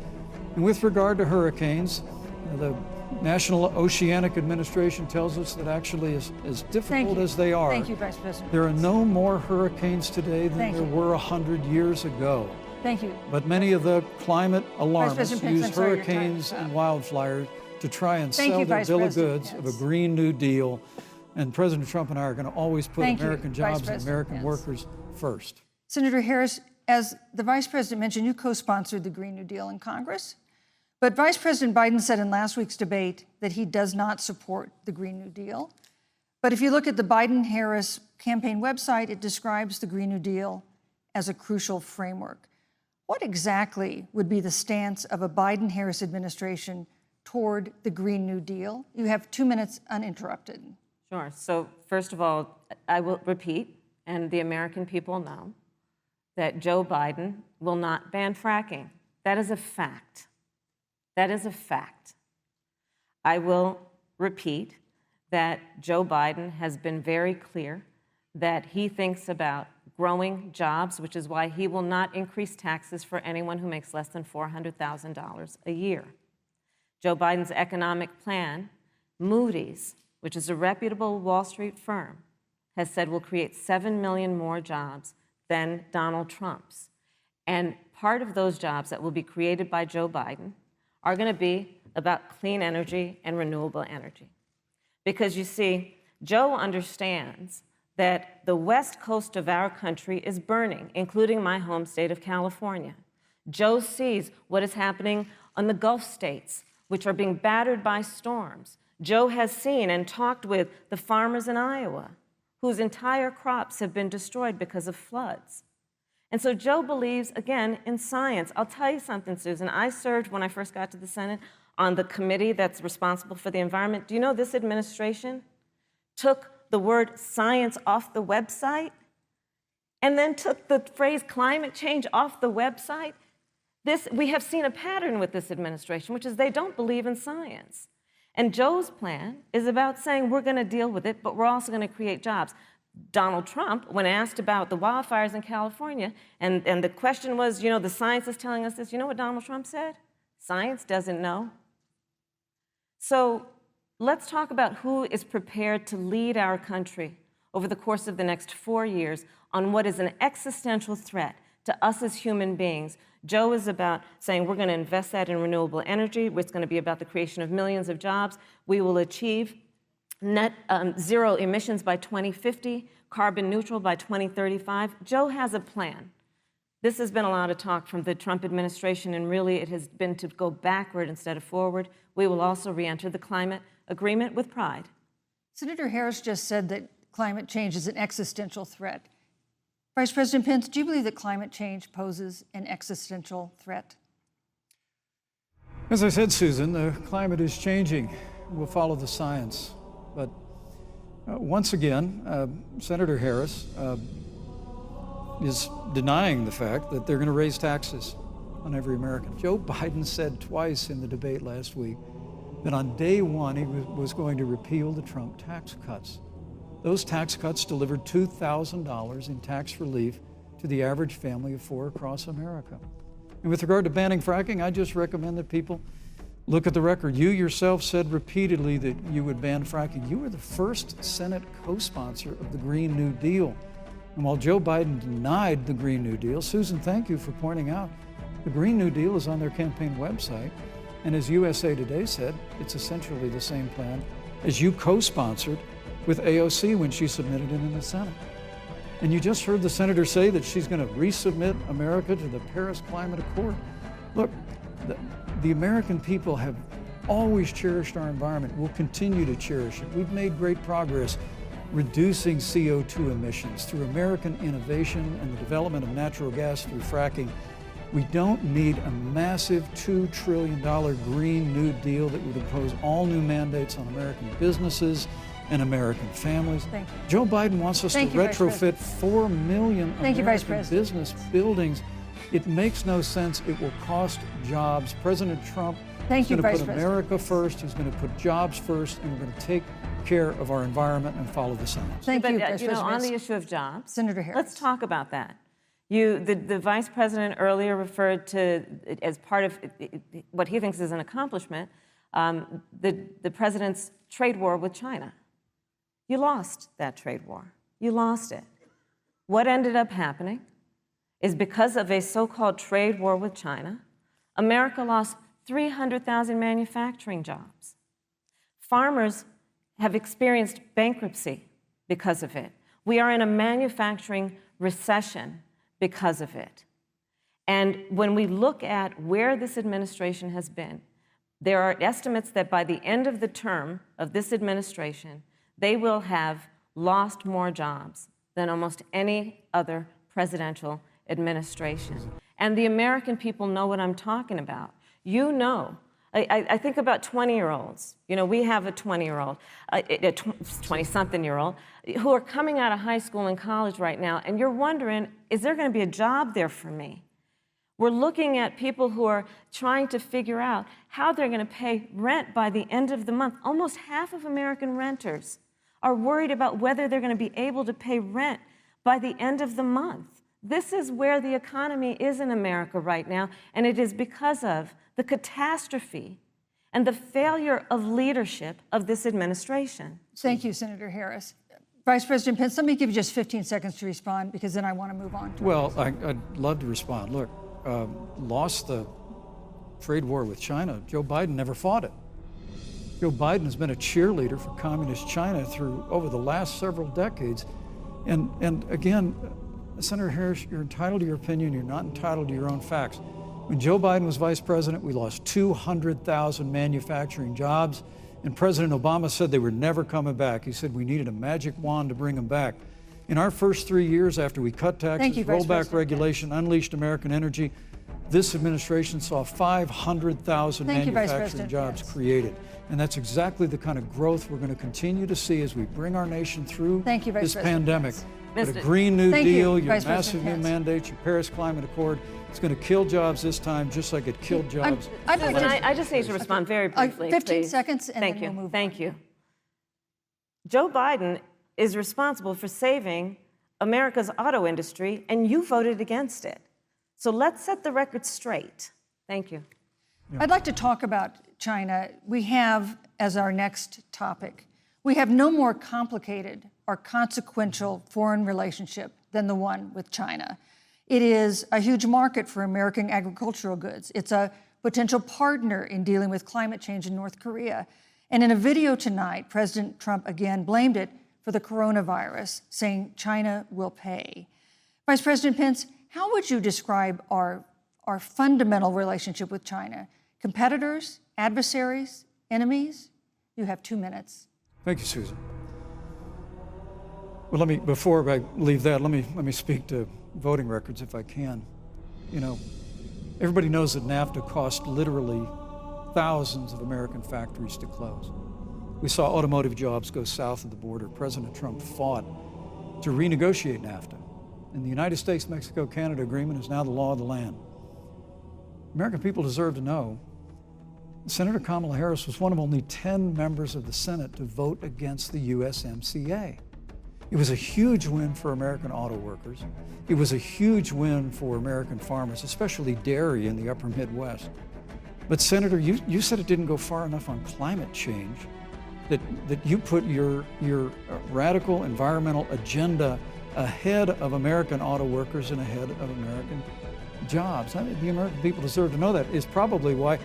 And with regard to hurricanes, the National Oceanic Administration tells us that actually as difficult as they are, Thank you, Vice President. There are no more hurricanes today than there were 100 years ago. Thank you. But many of the climate alarmists Vice President Pence, use I'm sorry, your time hurricanes is up. and wildfires to try and Thank sell you, their Vice bill of President goods of a Pence. Green New Deal. And President Trump and I are going to always put Thank you, American Vice jobs and President American Pence. workers first. Senator Harris, as the Vice President mentioned, you co-sponsored the Green New Deal in Congress. But Vice President Biden said in last week's debate that he does not support the Green New Deal. But if you look at the Biden-Harris campaign website, it describes the Green New Deal as a crucial framework. What exactly would be the stance of a Biden-Harris administration toward the Green New Deal? You have 2 minutes uninterrupted. Sure. So first of all, I will repeat, and the American people know, that Joe Biden will not ban fracking. That is a fact. That is a fact. I will repeat that Joe Biden has been very clear that he thinks about growing jobs, which is why he will not increase taxes for anyone who makes less than $400,000 a year. Joe Biden's economic plan, Moody's, which is a reputable Wall Street firm, has said will create 7 million more jobs than Donald Trump's. And part of those jobs that will be created by Joe Biden are going to be about clean energy and renewable energy. Because you see, Joe understands that the west coast of our country is burning, including my home state of California. Joe sees what is happening on the Gulf states, which are being battered by storms. Joe has seen and talked with the farmers in Iowa, whose entire crops have been destroyed because of floods. And so Joe believes, again, in science. I'll tell you something, Susan. I served, when I first got to the Senate, on the committee that's responsible for the environment. Do you know this administration took the word science off the website and then took the phrase climate change off the website? We have seen a pattern with this administration, which is they don't believe in science. And Joe's plan is about saying we're going to deal with it, but we're also going to create jobs. Donald Trump, when asked about the wildfires in California, and the question was, you know, the science is telling us this, you know what Donald Trump said? Science doesn't know. So let's talk about who is prepared to lead our country over the course of the next 4 years on what is an existential threat to us as human beings. Joe is about saying we're going to invest that in renewable energy. It's going to be about the creation of millions of jobs. We will achieve net zero emissions by 2050, carbon neutral by 2035. Joe has a plan. This has been a lot of talk from the Trump administration, and really it has been to go backward instead of forward. We will also re-enter the climate agreement with pride. Senator Harris just said that climate change is an existential threat. Vice President Pence, do you believe that climate change poses an existential threat? As I said, Susan, the climate is changing. We'll follow the science. But once again, Senator Harris is denying the fact that they're going to raise taxes on every American. Joe Biden said twice in the debate last week that on day one he was going to repeal the Trump tax cuts. Those tax cuts delivered $2,000 in tax relief to the average family of four across America. And with regard to banning fracking, I just recommend that people look at the record. You yourself said repeatedly that you would ban fracking. You were the first Senate co-sponsor of the Green New Deal. And while Joe Biden denied the Green New Deal, Susan, thank you for pointing out, the Green New Deal is on their campaign website. And as USA Today said, it's essentially the same plan as you co-sponsored with AOC when she submitted it in the Senate. And you just heard the senator say that she's going to resubmit America to the Paris Climate Accord. Look, the American people have always cherished our environment. We'll continue to cherish it. We've made great progress reducing CO2 emissions through American innovation and the development of natural gas through fracking. We don't need a massive $2 trillion Green New Deal that would impose all new mandates on American businesses and American families. Thank you. Joe Biden wants us to retrofit 4 million American business buildings. It makes no sense. It will cost jobs. President Trump is going to put America first. He's going to put jobs first, and we're going to take care of our environment and follow the science. Thank you, Vice President. On the issue of jobs, Senator Harris. Let's talk about that. The Vice President earlier referred to, as part of what he thinks is an accomplishment, the President's trade war with China. You lost that trade war. You lost it. What ended up happening is because of a so-called trade war with China, America lost 300,000 manufacturing jobs. Farmers have experienced bankruptcy because of it. We are in a manufacturing recession because of it. And when we look at where this administration has been, there are estimates that by the end of the term of this administration, they will have lost more jobs than almost any other presidential administration. And the American people know what I'm talking about. You know, I think about 20-year-olds. You know, we have a 20-year-old, a 20-something-year-old, who are coming out of high school and college right now, and you're wondering, is there going to be a job there for me? We're looking at people who are trying to figure out how they're going to pay rent by the end of the month. Almost half of American renters are worried about whether they're going to be able to pay rent by the end of the month. This is where the economy is in America right now, and it is because of the catastrophe and the failure of leadership of this administration. Thank you, Senator Harris. Vice President Pence, let me give you just 15 seconds to respond, because then I want to move on. Well, I'd love to respond. Look, lost the trade war with China. Joe Biden never fought it. Joe Biden has been a cheerleader for communist China over the last several decades. And again, Senator Harris, you're entitled to your opinion. You're not entitled to your own facts. When Joe Biden was vice president, we lost 200,000 manufacturing jobs, and President Obama said they were never coming back. He said we needed a magic wand to bring them back. In our first 3 years after we cut taxes, rolled back regulation, unleashed American energy, this administration saw 500,000 manufacturing jobs created. And that's exactly the kind of growth we're going to continue to see as we bring our nation through this pandemic. But a Green New Deal, your massive new mandates, your Paris Climate Accord, it's going to kill jobs this time, just like it killed jobs. I just need to respond very briefly, 15 please. seconds, and then we'll move on. Thank you. Joe Biden is responsible for saving America's auto industry, and you voted against it. So let's set the record straight. Thank you. I'd like to talk about China. We have, as our next topic, we have no more complicated or consequential foreign relationship than the one with China. It is a huge market for American agricultural goods. It's a potential partner in dealing with climate change in North Korea. And in a video tonight, President Trump again blamed it for the coronavirus, saying China will pay. Vice President Pence, how would you describe our fundamental relationship with China? Competitors, adversaries, enemies? You have 2 minutes. Thank you, Susan. Well, before I leave that, let me speak to voting records if I can. You know, everybody knows that NAFTA cost literally thousands of American factories to close. We saw automotive jobs go south of the border. President Trump fought to renegotiate NAFTA. And the United States-Mexico-Canada agreement is now the law of the land. American people deserve to know Senator Kamala Harris was one of only 10 members of the Senate to vote against the USMCA. It was a huge win for American auto workers. It was a huge win for American farmers, especially dairy in the upper Midwest. But Senator, you said it didn't go far enough on climate change, that you put your radical environmental agenda ahead of American auto workers and ahead of American jobs. I mean, the American people deserve to know that. Is probably why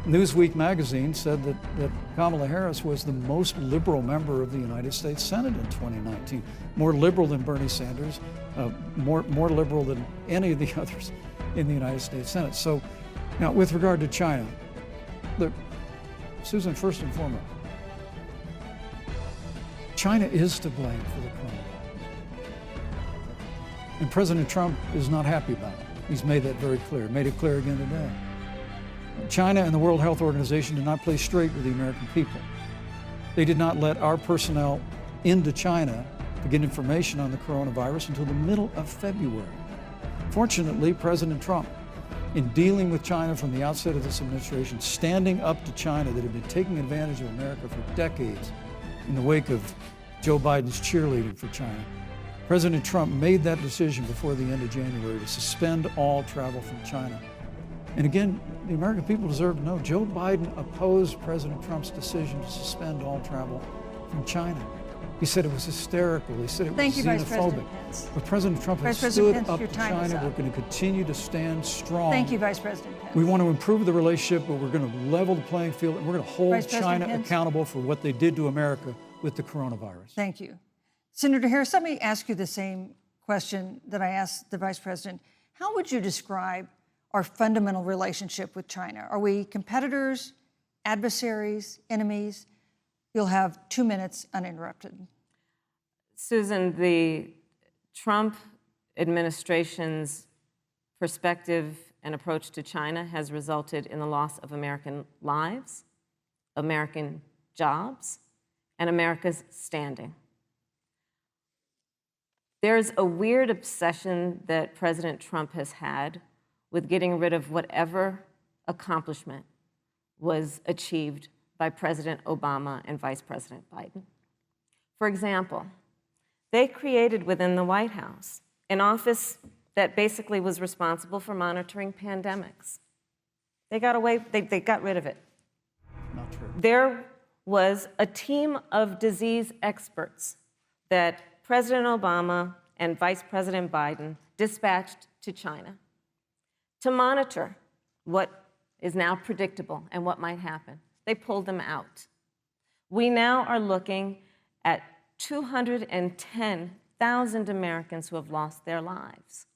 Newsweek magazine said that Kamala Harris was the most liberal member of the United States Senate in 2019. More liberal than Bernie Sanders, more liberal than any of the others in the United States Senate. So now with regard to China, look, Susan, first and foremost, China is to blame for the coronavirus. And President Trump is not happy about it. He's made that very clear, made it clear again today. China and the World Health Organization did not play straight with the American people. They did not let our personnel into China to get information on the coronavirus until the middle of February. Fortunately, President Trump, in dealing with China from the outset of this administration, standing up to China that had been taking advantage of America for decades in the wake of Joe Biden's cheerleading for China, President Trump made that decision before the end of January to suspend all travel from China. And again, the American people deserve to know Joe Biden opposed President Trump's decision to suspend all travel from China. He said it was hysterical. He said it was Thank you, Vice xenophobic. President Pence. But President Trump has Vice stood President Pence, up your to time is China. up. We're going to continue to stand strong. Thank you, Vice President Pence. We want to improve the relationship, but we're going to level the playing field, and we're going to hold Vice President China Pence. accountable for what they did to America with the coronavirus. Thank you. Senator Harris, let me ask you the same question that I asked the Vice President. How would you describe our fundamental relationship with China? Are we competitors, adversaries, enemies? You'll have 2 minutes uninterrupted. Susan, the Trump administration's perspective and approach to China has resulted in the loss of American lives, American jobs, and America's standing. There's a weird obsession that President Trump has had with getting rid of whatever accomplishment was achieved by President Obama and Vice President Biden. For example, they created within the White House an office that basically was responsible for monitoring pandemics. They got rid of it. Not true. There was a team of disease experts that President Obama and Vice President Biden dispatched to China to monitor what is now predictable and what might happen. They pulled them out. We now are looking at 210,000 Americans who have lost their lives.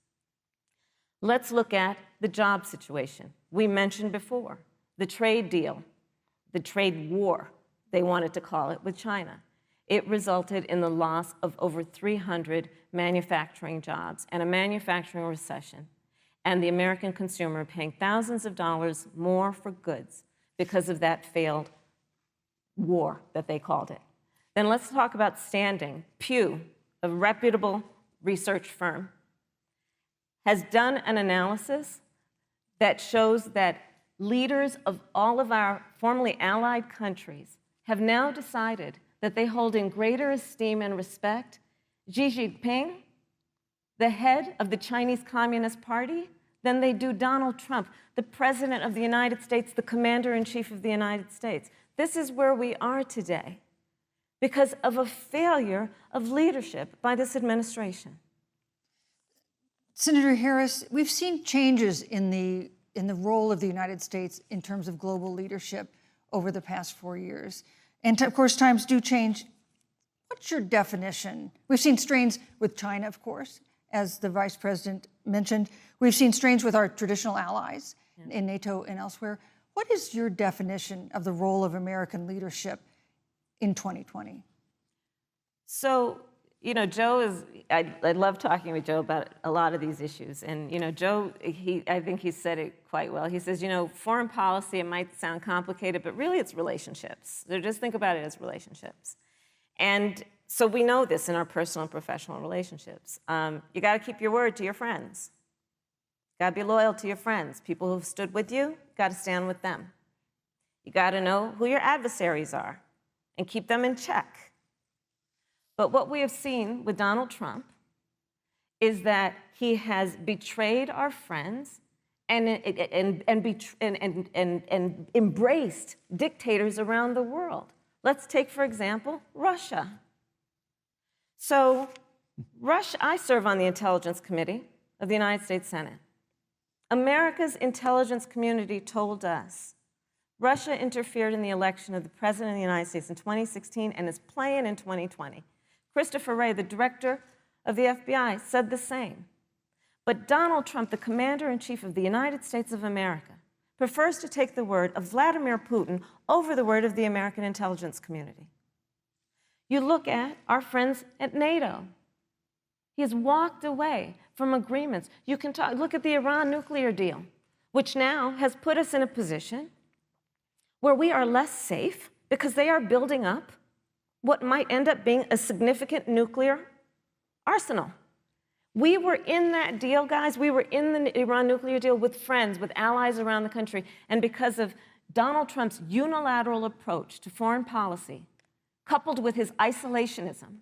Let's look at the job situation. We mentioned before the trade deal, the trade war, they wanted to call it, with China. It resulted in the loss of over 300 manufacturing jobs and a manufacturing recession, and the American consumer paying thousands of dollars more for goods because of that failed war that they called it. Then let's talk about standing. Pew, a reputable research firm, has done an analysis that shows that leaders of all of our formerly allied countries have now decided that they hold in greater esteem and respect Xi Jinping, the head of the Chinese Communist Party, than they do Donald Trump, the President of the United States, the Commander-in-Chief of the United States. This is where we are today because of a failure of leadership by this administration. Senator Harris, we've seen changes in the role of the United States in terms of global leadership over the past 4 years. And of course, times do change. What's your definition? We've seen strains with China, of course, as the Vice President mentioned. We've seen strains with our traditional allies in NATO and elsewhere. What is your definition of the role of American leadership in 2020? So You know, Joe is, I love talking with Joe about a lot of these issues. And, you know, Joe, I think he said it quite well. He says, you know, foreign policy, it might sound complicated, but really it's relationships. So just think about it as relationships. And so we know this in our personal and professional relationships. You got to keep your word to your friends. You got to be loyal to your friends. People who've stood with you, got to stand with them. You got to know who your adversaries are and keep them in check. But what we have seen with Donald Trump is that he has betrayed our friends and embraced dictators around the world. Let's take, for example, Russia. So Russia, I serve on the Intelligence Committee of the United States Senate. America's intelligence community told us Russia interfered in the election of the President of the United States in 2016 and is playing in 2020. Christopher Wray, the director of the FBI, said the same. But Donald Trump, the commander-in-chief of the United States of America, prefers to take the word of Vladimir Putin over the word of the American intelligence community. You look at our friends at NATO. He has walked away from agreements. You can look at the Iran nuclear deal, which now has put us in a position where we are less safe because they are building up what might end up being a significant nuclear arsenal. We were in that deal, guys. We were in the Iran nuclear deal with friends, with allies around the country. And because of Donald Trump's unilateral approach to foreign policy, coupled with his isolationism,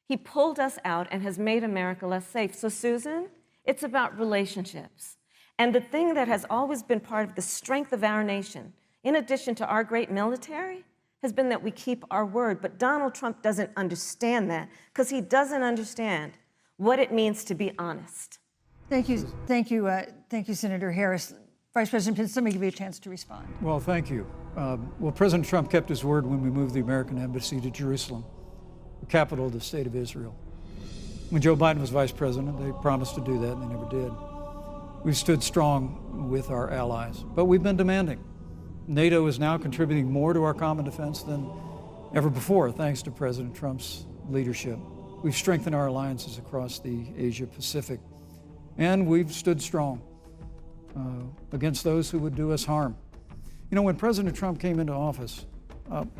he pulled us out and has made America less safe. So, Susan, it's about relationships. And the thing that has always been part of the strength of our nation, in addition to our great military, has been that we keep our word. But Donald Trump doesn't understand that because he doesn't understand what it means to be honest. Thank you, Senator Harris. Vice President Pence, let me give you a chance to respond. Well, thank you. Well, President Trump kept his word when we moved the American embassy to Jerusalem, the capital of the state of Israel. When Joe Biden was vice president, they promised to do that, and they never did. We've stood strong with our allies, but we've been demanding. NATO is now contributing more to our common defense than ever before, thanks to President Trump's leadership. We've strengthened our alliances across the Asia-Pacific, and we've stood strong against those who would do us harm. You know, when President Trump came into office,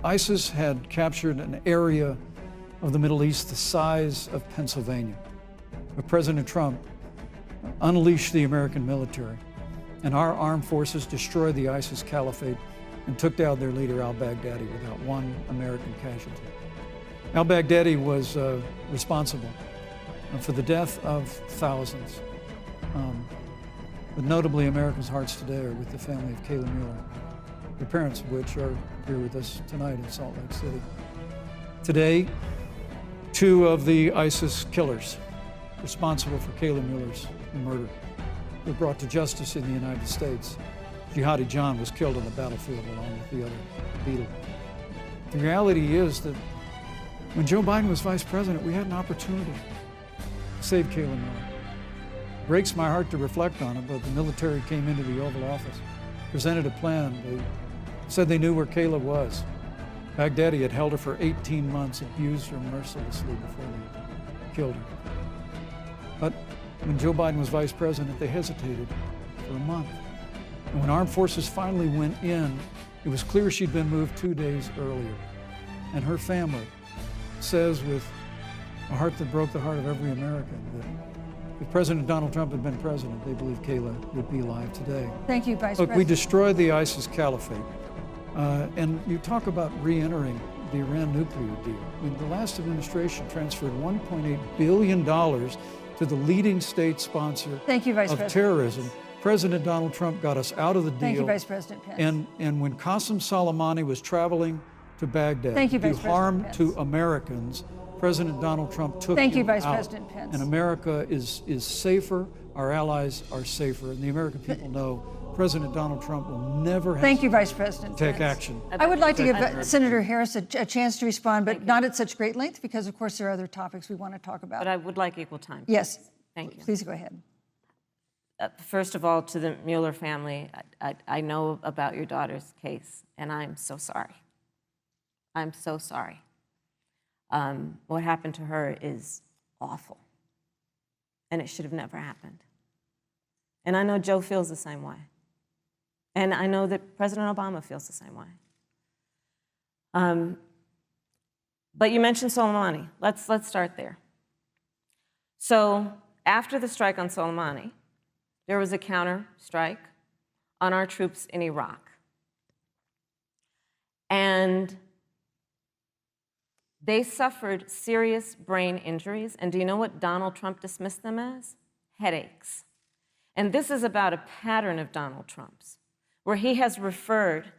ISIS had captured an area of the Middle East the size of Pennsylvania. But President Trump unleashed the American military, and our armed forces destroyed the ISIS caliphate and took down their leader, al-Baghdadi, without one American casualty. Al-Baghdadi was responsible for the death of thousands. But notably, Americans' hearts today are with the family of Kayla Mueller, the parents of which are here with us tonight in Salt Lake City. Today, two of the ISIS killers responsible for Kayla Mueller's murder were brought to justice in the United States. Jihadi John was killed on the battlefield along with the other Beetle. The reality is that when Joe Biden was vice president, we had an opportunity to save Kayla Mueller. It breaks my heart to reflect on it, but the military came into the Oval Office, presented a plan. They said they knew where Kayla was. Baghdadi had held her for 18 months, abused her mercilessly before they killed her. But when Joe Biden was vice president, they hesitated for a month. And when armed forces finally went in, it was clear she'd been moved 2 days earlier. And her family says with a heart that broke the heart of every American that if President Donald Trump had been president, they believe Kayla would be alive today. Thank you, Vice Look, President. we destroyed the ISIS caliphate. And you talk about re-entering the Iran nuclear deal. I mean, the last administration transferred $1.8 billion to the leading state sponsor Thank you, Vice of President. terrorism. President Donald Trump got us out of the deal. Thank you, Vice President Pence. And when Qasem Soleimani was traveling to Baghdad Thank you, to do Vice President harm Pence. to Americans, President Donald Trump took Thank you, him Vice out. President Pence. And America is safer, our allies are safer, and the American people know President Donald Trump will never Thank you, hesitate Vice President to take Pence. action. I would like to give Senator Harris a chance to respond, but not at such great length because, of course, there are other topics we want to talk about. But I would like equal time. Yes. Thank you. Please go ahead. First of all, to the Mueller family, I know about your daughter's case, and I'm so sorry. I'm so sorry. What happened to her is awful, and it should have never happened. And I know Joe feels the same way. And I know that President Obama feels the same way. But you mentioned Soleimani. Let's start there. So after the strike on Soleimani, there was a counter strike on our troops in Iraq. And they suffered serious brain injuries. And do you know what Donald Trump dismissed them as? Headaches. And this is about a pattern of Donald Trump's, where he has referred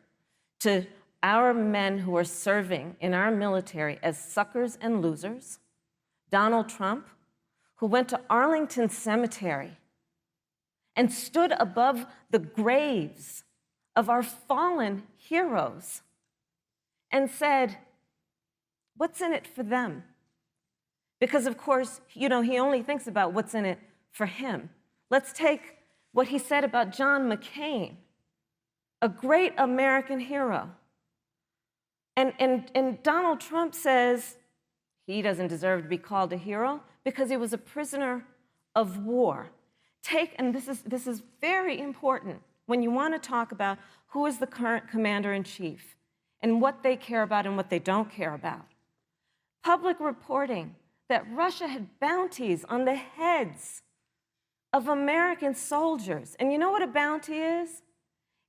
to our men who are serving in our military as suckers and losers. Donald Trump, who went to Arlington Cemetery and stood above the graves of our fallen heroes and said, what's in it for them? Because, of course, he only thinks about what's in it for him. Let's take what he said about John McCain, a great American hero. And Donald Trump says he doesn't deserve to be called a hero because he was a prisoner of war. And this is very important when you want to talk about who is the current commander-in-chief and what they care about and what they don't care about. Public reporting that Russia had bounties on the heads of American soldiers. And you know what a bounty is?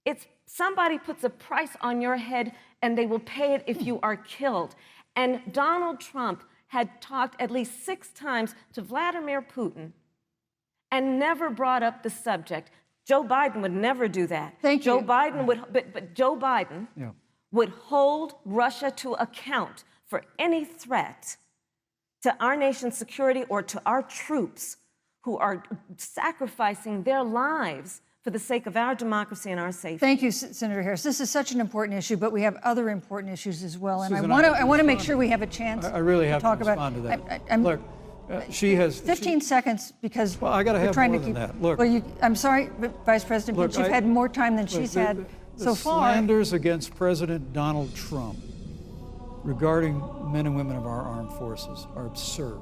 It's somebody puts a price on your head and they will pay it if you are killed. And Donald Trump had talked at least 6 times to Vladimir Putin and never brought up the subject. Joe Biden would never do that. Thank you. Joe Biden would, but Joe Biden would hold Russia to account for any threat to our nation's security or to our troops who are sacrificing their lives for the sake of our democracy and our safety. Thank you, Senator Harris. This is such an important issue, but we have other important issues as well. And Susan, I want to make sure we have a chance I really have to talk to respond about to that. I'm, Look, she has 15 seconds because Well, I gotta we're have trying more to than keep. that. Look. Well, I'm sorry, but Vice President Look, Pence, you've had more time than she's had so far. The slanders against President Donald Trump regarding men and women of our armed forces are absurd.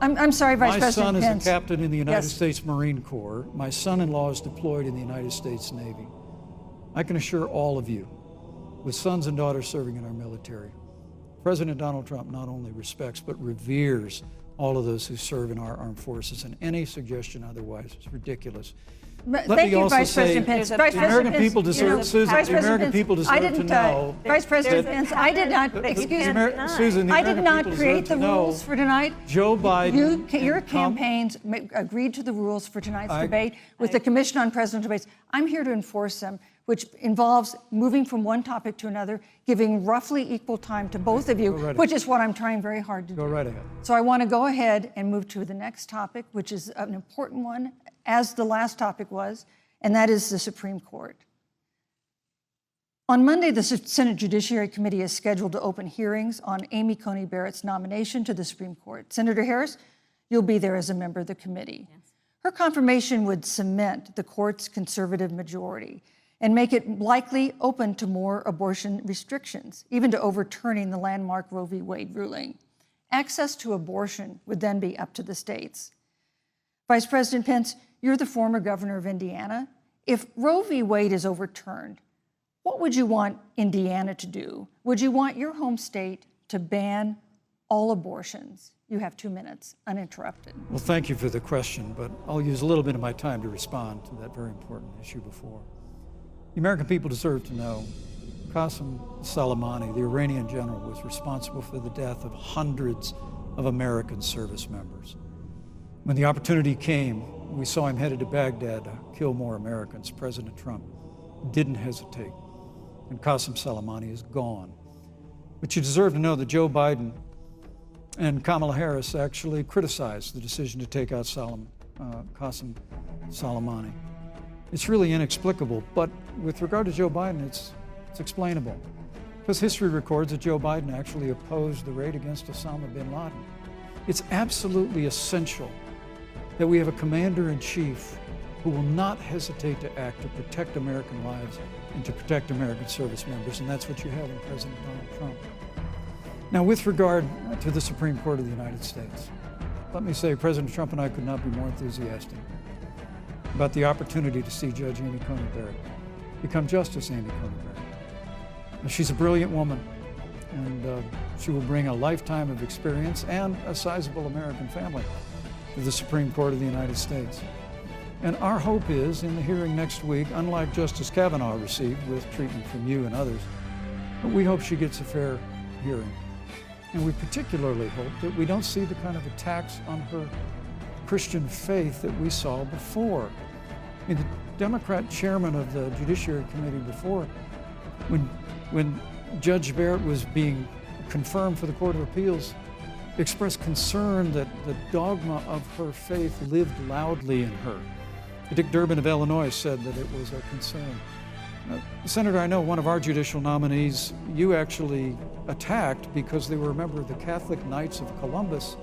I'm sorry, Vice My President son Pence. is a captain in the United Yes. States Marine Corps. My son-in-law is deployed in the United States Navy. I can assure all of you, with sons and daughters serving in our military, President Donald Trump not only respects but reveres all of those who serve in our armed forces, and any suggestion otherwise is ridiculous. Thank you, Vice President Pence. Vice the President American Pence, people deserve, Susan, Vice the President American Pence, people I deserve to didn't, know. Vice President There's a Pence, I did not, pattern. excuse You me, can't Susan, the I American did not people create deserve the to know rules for tonight. Joe Biden Your and campaigns agreed to the rules for tonight's I- debate with the Commission on Presidential Debates. I'm here to enforce them, which involves moving from one topic to another, giving roughly equal time to both of you, Go right which is what I'm trying very hard to do. Go right ahead. So I want to go ahead and move to the next topic, which is an important one, as the last topic was, and that is the Supreme Court. On Monday, the Senate Judiciary Committee is scheduled to open hearings on Amy Coney Barrett's nomination to the Supreme Court. Senator Harris, you'll be there as a member of the committee. Yes. Her confirmation would cement the court's conservative majority and make it likely open to more abortion restrictions, even to overturning the landmark Roe v. Wade ruling. Access to abortion would then be up to the states. Vice President Pence, you're the former governor of Indiana. If Roe v. Wade is overturned, what would you want Indiana to do? Would you want your home state to ban all abortions? You have 2 minutes, uninterrupted. Well, thank you for the question, but I'll use a little bit of my time to respond to that very important issue before. The American people deserve to know Qasem Soleimani, the Iranian general, was responsible for the death of hundreds of American service members. When the opportunity came, we saw him headed to Baghdad to kill more Americans. President Trump didn't hesitate, and Qasem Soleimani is gone. But you deserve to know that Joe Biden and Kamala Harris actually criticized the decision to take out Qasem Soleimani. It's really inexplicable, but with regard to Joe Biden, it's explainable. Because history records that Joe Biden actually opposed the raid against Osama bin Laden. It's absolutely essential that we have a commander-in-chief who will not hesitate to act to protect American lives and to protect American service members, and that's what you have in President Donald Trump. Now, with regard to the Supreme Court of the United States, let me say President Trump and I could not be more enthusiastic about the opportunity to see Judge Amy Coney Barrett become Justice Amy Coney Barrett. Now, she's a brilliant woman, and she will bring a lifetime of experience and a sizable American family to the Supreme Court of the United States. And our hope is, in the hearing next week, unlike Justice Kavanaugh received with treatment from you and others, we hope she gets a fair hearing. And we particularly hope that we don't see the kind of attacks on her Christian faith that we saw before. I mean, the Democrat chairman of the Judiciary Committee before, when Judge Barrett was being confirmed for the Court of Appeals, expressed concern that the dogma of her faith lived loudly in her. Dick Durbin of Illinois said that it was a concern. Senator, I know one of our judicial nominees you actually attacked because they were a member of the Catholic Knights of Columbus,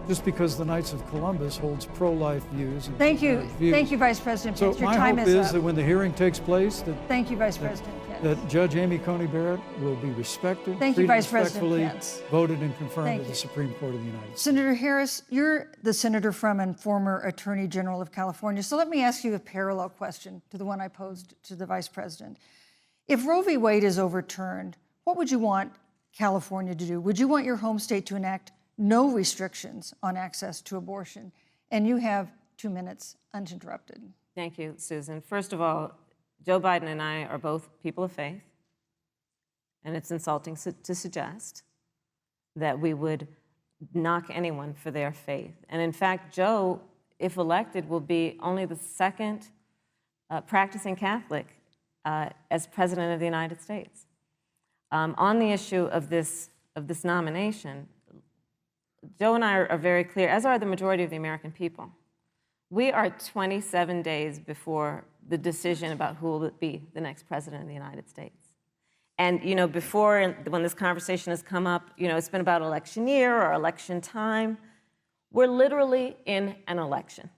just because the Knights of Columbus holds pro-life views. And Thank you, Vice President Pence. So your my time hope is is up. that when the hearing takes place, that Thank you, Vice President Pence. that Judge Amy Coney Barrett will be respected, Thank you, treated Vice President respectfully, Pence. voted and confirmed Thank to the you. Supreme Court of the United States. Senator Harris, you're the senator from and former Attorney General of California. So let me ask you a parallel question to the one I posed to the Vice President. If Roe v. Wade is overturned, what would you want California to do? Would you want your home state to enact no restrictions on access to abortion? And you have 2 minutes uninterrupted. Thank you, Susan. First of all, Joe Biden and I are both people of faith, and it's insulting to suggest that we would knock anyone for their faith. And in fact, Joe, if elected, will be only the second practicing Catholic as President of the United States. On the issue of this nomination, Joe and I are very clear, as are the majority of the American people. We are 27 days before the decision about who will be the next president of the United States. And, you know, before, when this conversation has come up, you know, it's been about election year or election time. We're literally in an election.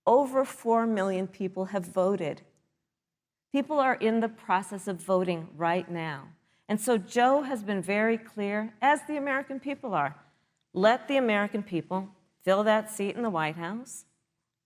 Over 4 million people have voted. People are in the process of voting right now. And so Joe has been very clear, as the American people are. Let the American people fill that seat in the White House,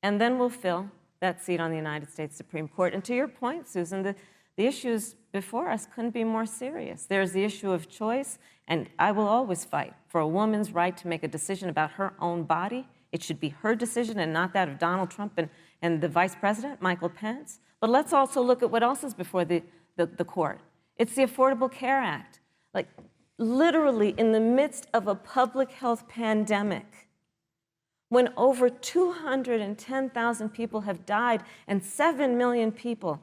and then we'll fill that seat on the United States Supreme Court. And to your point, Susan, the issues before us couldn't be more serious. There's the issue of choice, and I will always fight for a woman's right to make a decision about her own body. It should be her decision and not that of Donald Trump and the Vice President, Michael Pence. But let's also look at what else is before the court. It's the Affordable Care Act. Like, literally in the midst of a public health pandemic, when over 210,000 people have died and 7 million people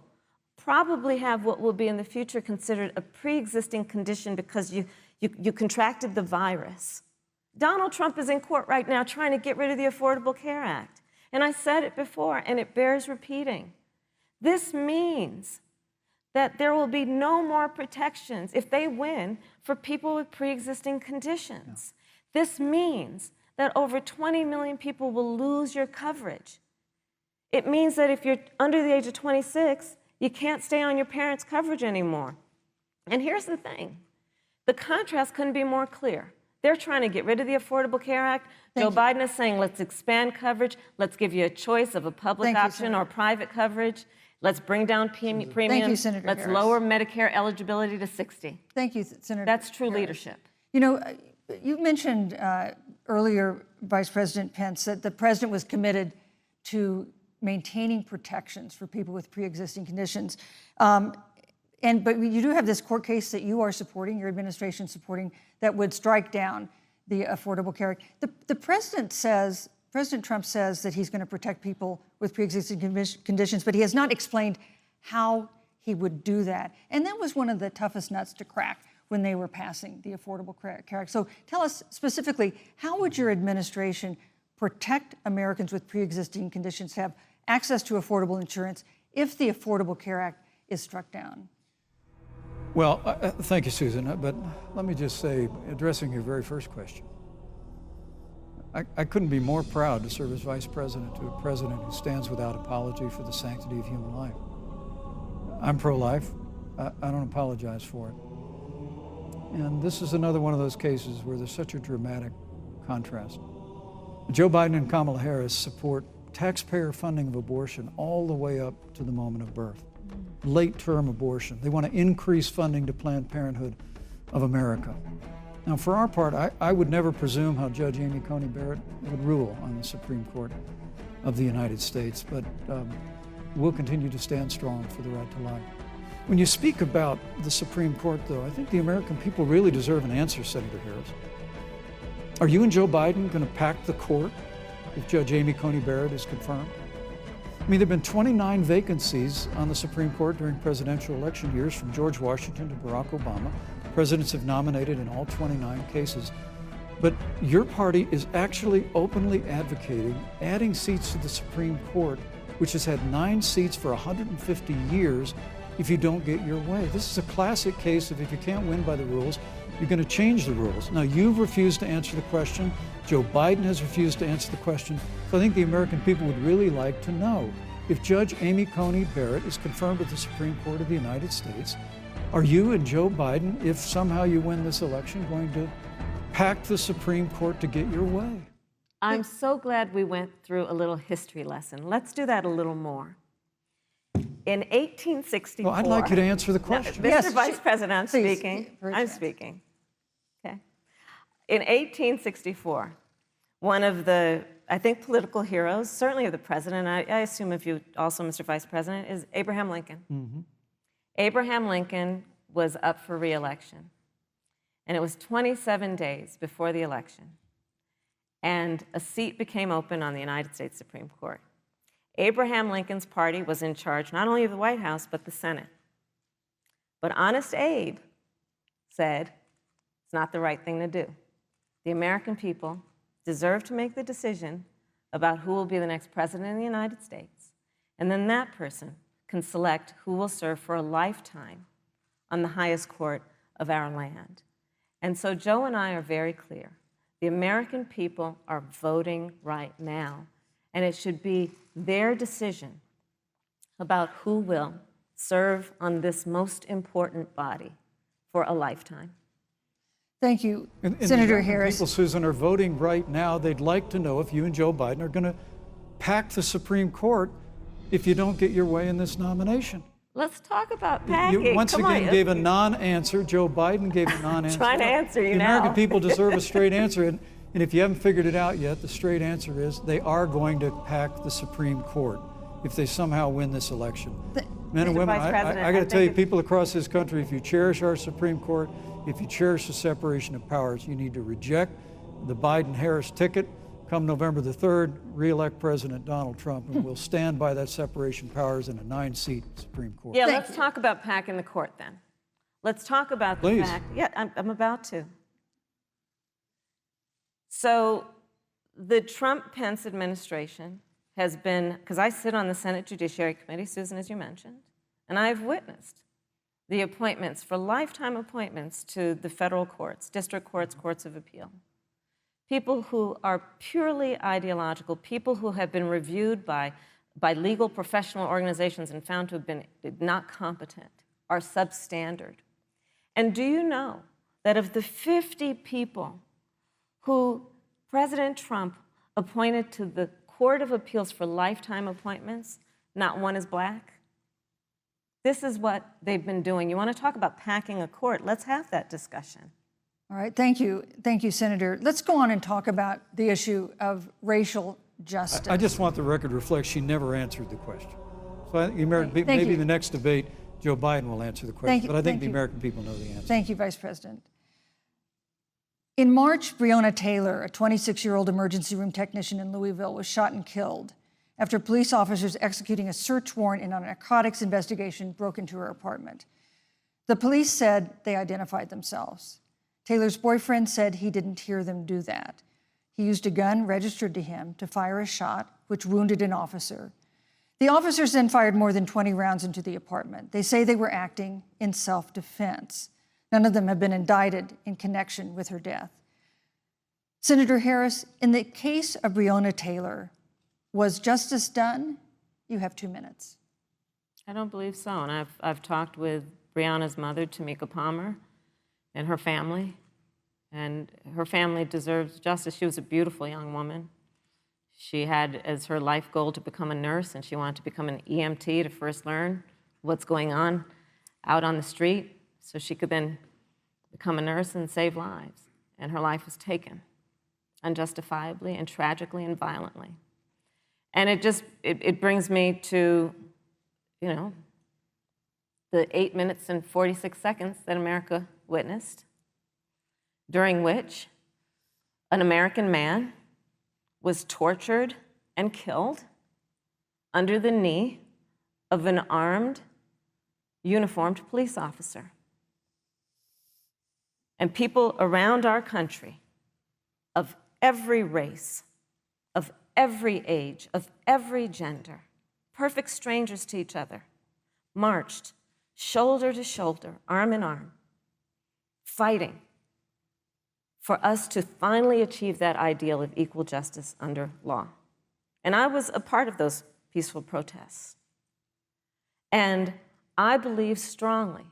probably have what will be in the future considered a pre-existing condition because you contracted the virus. Donald Trump is in court right now trying to get rid of the Affordable Care Act. And I said it before, and it bears repeating. This means that there will be no more protections, if they win, for people with pre-existing conditions. Yeah. This means that over 20 million people will lose your coverage. It means that if you're under the age of 26, you can't stay on your parents' coverage anymore. And here's the thing. The contrast couldn't be more clear. They're trying to get rid of the Affordable Care Act. Joe Biden is saying, let's expand coverage. Let's give you a choice of a public option or private coverage. Let's bring down premiums. Thank you, Senator Let's Harris. lower Medicare eligibility to 60. Thank you, Senator That's true Harris. leadership. You know, you mentioned earlier, Vice President Pence, that the president was committed to maintaining protections for people with pre-existing conditions. But you do have this court case that you are supporting, your administration supporting, that would strike down the Affordable Care Act. The president says, President Trump says that he's going to protect people with pre-existing conditions, but he has not explained how he would do that. And that was one of the toughest nuts to crack when they were passing the Affordable Care Act. So tell us specifically, how would your administration protect Americans with pre-existing conditions to have access to affordable insurance if the Affordable Care Act is struck down? Well, thank you, Susan. But let me just say, addressing your very first question, I couldn't be more proud to serve as vice president to a president who stands without apology for the sanctity of human life. I'm pro-life. I don't apologize for it. And this is another one of those cases where there's such a dramatic contrast. Joe Biden and Kamala Harris support taxpayer funding of abortion all the way up to the moment of birth. Late-term abortion. They want to increase funding to Planned Parenthood of America. Now, for our part, I would never presume how Judge Amy Coney Barrett would rule on the Supreme Court of the United States, but we'll continue to stand strong for the right to life. When you speak about the Supreme Court, though, I think the American people really deserve an answer, Senator Harris. Are you and Joe Biden going to pack the court if Judge Amy Coney Barrett is confirmed? I mean, there have been 29 vacancies on the Supreme Court during presidential election years, from George Washington to Barack Obama. Presidents have nominated in all 29 cases. But your party is actually openly advocating adding seats to the Supreme Court, which has had 9 seats for 150 years, if you don't get your way. This is a classic case of if you can't win by the rules, you're going to change the rules. Now, you've refused to answer the question. Joe Biden has refused to answer the question. So I think the American people would really like to know, if Judge Amy Coney Barrett is confirmed with the Supreme Court of the United States, are you and Joe Biden, if somehow you win this election, going to pack the Supreme Court to get your way? I'm so glad we went through a little history lesson. Let's do that a little more. In 1864... Well, I'd like you to answer the question. No, Mr. Vice President, I'm please, speaking. for a I'm chance. speaking. Okay. In 1864, one of the, I think, political heroes, certainly of the president, I assume of you also, Mr. Vice President, is Abraham Lincoln. Mm-hmm. Abraham Lincoln was up for re-election, and it was 27 days before the election, and a seat became open on the United States Supreme Court. Abraham Lincoln's party was in charge not only of the White House, but the Senate. But Honest Abe said it's not the right thing to do. The American people deserve to make the decision about who will be the next president of the United States, and then that person can select who will serve for a lifetime on the highest court of our land. And so Joe and I are very clear. The American people are voting right now, and it should be their decision about who will serve on this most important body for a lifetime. Thank you, And Senator the Harris. people, Susan, are voting right now. They'd like to know if you and Joe Biden are going to pack the Supreme Court if you don't get your way in this nomination. Let's talk about packing. You once Come again on. gave a non-answer. Joe Biden gave a non-answer. Trying to answer you the now. American people deserve a straight answer. And if you haven't figured it out yet, the straight answer is they are going to pack the Supreme Court if they somehow win this election. Men and Mr. women, Vice President, I got to tell you, think people across this country, if you cherish our Supreme Court, if you cherish the separation of powers, you need to reject the Biden-Harris ticket. Come November the 3rd, re-elect President Donald Trump, and we'll stand by that separation of powers in a 9-seat Supreme Court. Yeah, Thank let's you. talk about packing the court then. Let's talk about the Please. fact. Yeah, I'm about to. So the Trump-Pence administration has been, because I sit on the Senate Judiciary Committee, Susan, as you mentioned, and I've witnessed the appointments for lifetime appointments to the federal courts, district courts, courts of appeal. People who are purely ideological, people who have been reviewed by legal professional organizations and found to have been not competent, are substandard. And do you know that of the 50 people who President Trump appointed to the Court of Appeals for lifetime appointments, not one is black? This is what they've been doing. You want to talk about packing a court? Let's have that discussion. All right, thank you, Senator. Let's go on and talk about the issue of racial justice. I just want the record to reflect she never answered the question. So I think the American people, Thank maybe you. in the next debate, Joe Biden will answer the question. you, But I think thank the you. American people know the answer. Thank you, Vice President. In March, Breonna Taylor, a 26-year-old emergency room technician in Louisville, was shot and killed after police officers executing a search warrant in a narcotics investigation broke into her apartment. The police said they identified themselves. Taylor's boyfriend said he didn't hear them do that. He used a gun registered to him to fire a shot, which wounded an officer. The officers then fired more than 20 rounds into the apartment. They say they were acting in self-defense. None of them have been indicted in connection with her death. Senator Harris, in the case of Breonna Taylor, was justice done? You have 2 minutes. I don't believe so. And I've talked with Breonna's mother, Tamika Palmer. and her family. And her family deserves justice. She was a beautiful young woman. She had as her life goal to become a nurse, and she wanted to become an EMT to first learn what's going on out on the street so she could then become a nurse and save lives. And her life was taken unjustifiably and tragically and violently. And it brings me to, the 8 minutes and 46 seconds that America witnessed, during which an American man was tortured and killed under the knee of an armed, uniformed police officer. And people around our country of every race, of every age, of every gender, perfect strangers to each other, marched shoulder to shoulder, arm in arm, fighting for us to finally achieve that ideal of equal justice under law. And I was a part of those peaceful protests. And I believe strongly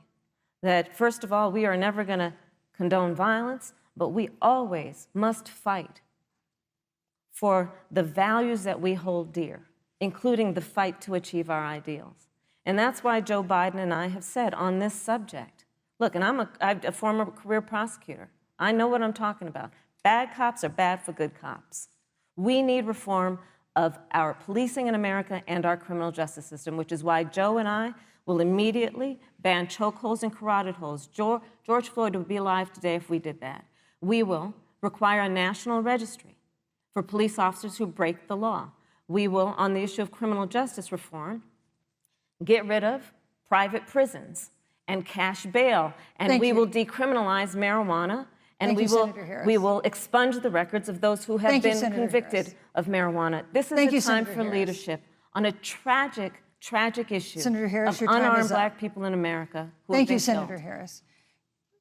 that, first of all, we are never going to condone violence, but we always must fight for the values that we hold dear, including the fight to achieve our ideals. And that's why Joe Biden and I have said on this subject, look, and I'm a former career prosecutor. I know what I'm talking about. Bad cops are bad for good cops. We need reform of our policing in America and our criminal justice system, which is why Joe and I will immediately ban chokeholds and carotid holds. George Floyd would be alive today if we did that. We will require a national registry for police officers who break the law. We will, on the issue of criminal justice reform, get rid of private prisons and cash bail, and we will decriminalize marijuana. And we will expunge the records of those who have been convicted of marijuana. This is a time for leadership on a tragic, tragic issue of unarmed Black people in America who have been killed. Thank you, Senator Harris.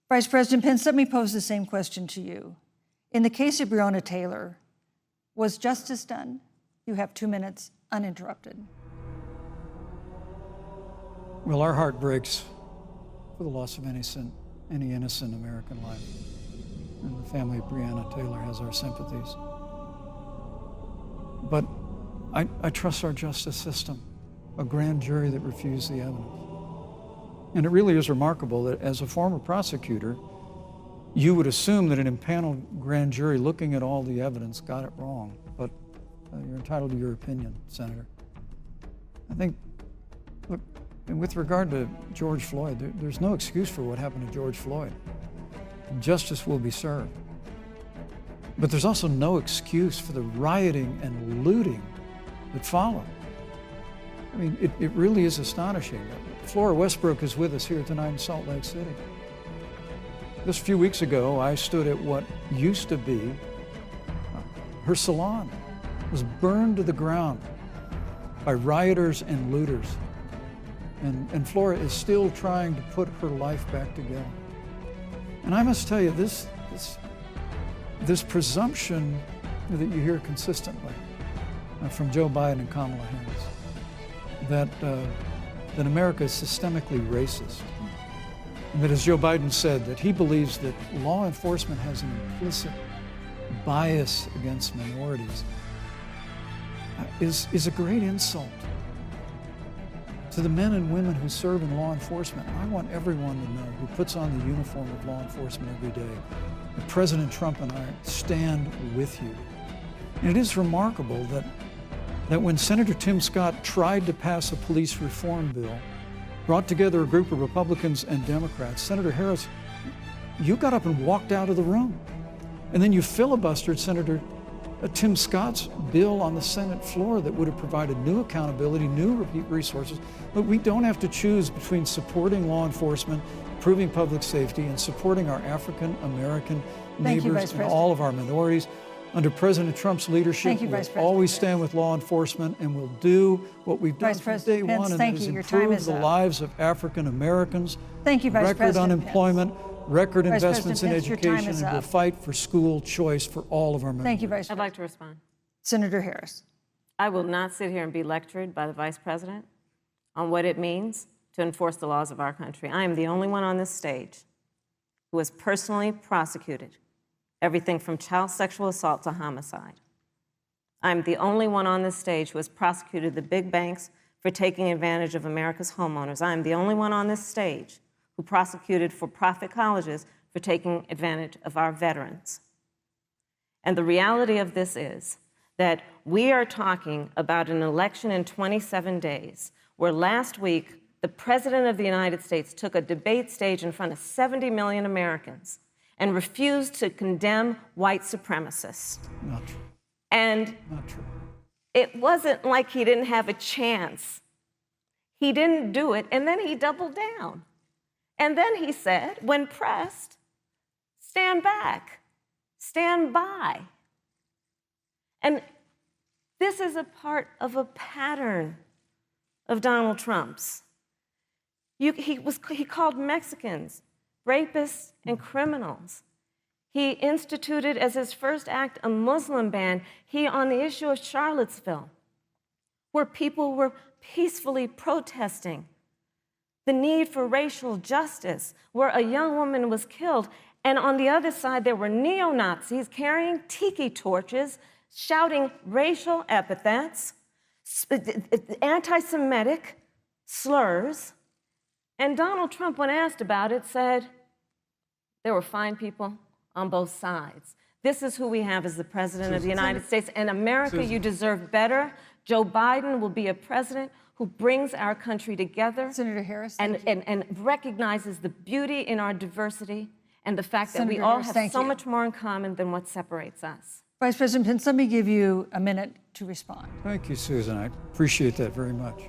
Vice President Pence, let me pose the same question to you. In the case of Breonna Taylor, was justice done? You have 2 minutes, uninterrupted. Well, our heart breaks for the loss of any innocent American life. And the family of Breonna Taylor has our sympathies. But I trust our justice system, a grand jury that refused the evidence. And it really is remarkable that as a former prosecutor, you would assume that an impaneled grand jury looking at all the evidence got it wrong. But you're entitled to your opinion, Senator. I think, look, and with regard to George Floyd, there's no excuse for what happened to George Floyd. Justice will be served. But there's also no excuse for the rioting and looting that followed. I mean, it really is astonishing. Flora Westbrook is with us here tonight in Salt Lake City. Just a few weeks ago, I stood at what used to be her salon. It was burned to the ground by rioters and looters. And Flora is still trying to put her life back together. And I must tell you, this presumption that you hear consistently from Joe Biden and Kamala Harris, that America is systemically racist, and that, as Joe Biden said, that he believes that law enforcement has an implicit bias against minorities, is a great insult to the men and women who serve in law enforcement. I want everyone to know, who puts on the uniform of law enforcement every day, that President Trump and I stand with you. And it is remarkable that when Senator Tim Scott tried to pass a police reform bill, brought together a group of Republicans and Democrats, Senator Harris, you got up and walked out of the room. And then you filibustered Senator Tim Scott's bill on the Senate floor that would have provided new accountability, new resources. But we don't have to choose between supporting law enforcement, improving public safety, and supporting our African American neighbors and all of our minorities. Under President Trump's leadership, we'll always stand with law enforcement, and we'll do what we've done from day one, and that is improve the lives of African Americans. Thank you, Vice President. Record unemployment, record investments in education, and we'll fight for school choice for all of our members. Thank you, Vice I'd President. like to respond. Senator Harris. I will not sit here and be lectured by the Vice President on what it means to enforce the laws of our country. I am the only one on this stage who who was personally prosecuted, everything from child sexual assault to homicide. I'm the only one on this stage who has prosecuted the big banks for taking advantage of America's homeowners. I'm the only one on this stage who prosecuted for-profit colleges for taking advantage of our veterans. And the reality of this is that we are talking about an election in 27 days, where last week the President of the United States took a debate stage in front of 70 million Americans and refused to condemn white supremacists. Not true. And Not true. it wasn't like he didn't have a chance. He didn't do it, and then he doubled down. And then he said, when pressed, stand back, stand by. And this is a part of a pattern of Donald Trump's. He called Mexicans rapists and criminals. He instituted as his first act a Muslim ban. On the issue of Charlottesville, where people were peacefully protesting the need for racial justice, where a young woman was killed, and on the other side there were neo-Nazis carrying tiki torches, shouting racial epithets, anti-Semitic slurs. And Donald Trump, when asked about it, said there were fine people on both sides. This is who we have as the President of the United States. And America, you deserve better. Joe Biden will be a president who brings our country together. Senator Harris, and recognizes the beauty in our diversity and the fact that we Senator all Harris, have so much more in common than what separates us. Vice President Pence, let me give you a minute to respond. Thank you, Susan. I appreciate that very much.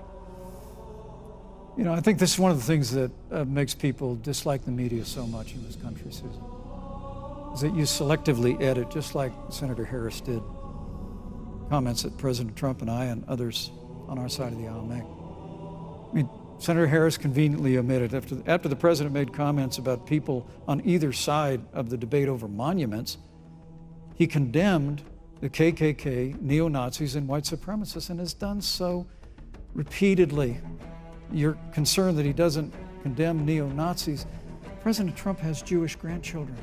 You know, I think this is one of the things that makes people dislike the media so much in this country, Susan, is that you selectively edit, just like Senator Harris did, comments that President Trump and I and others on our side of the aisle make. I mean, Senator Harris conveniently omitted, after the president made comments about people on either side of the debate over monuments, he condemned the KKK, neo-Nazis, and white supremacists, and has done so repeatedly. You're concerned that he doesn't condemn neo-Nazis. President Trump has Jewish grandchildren.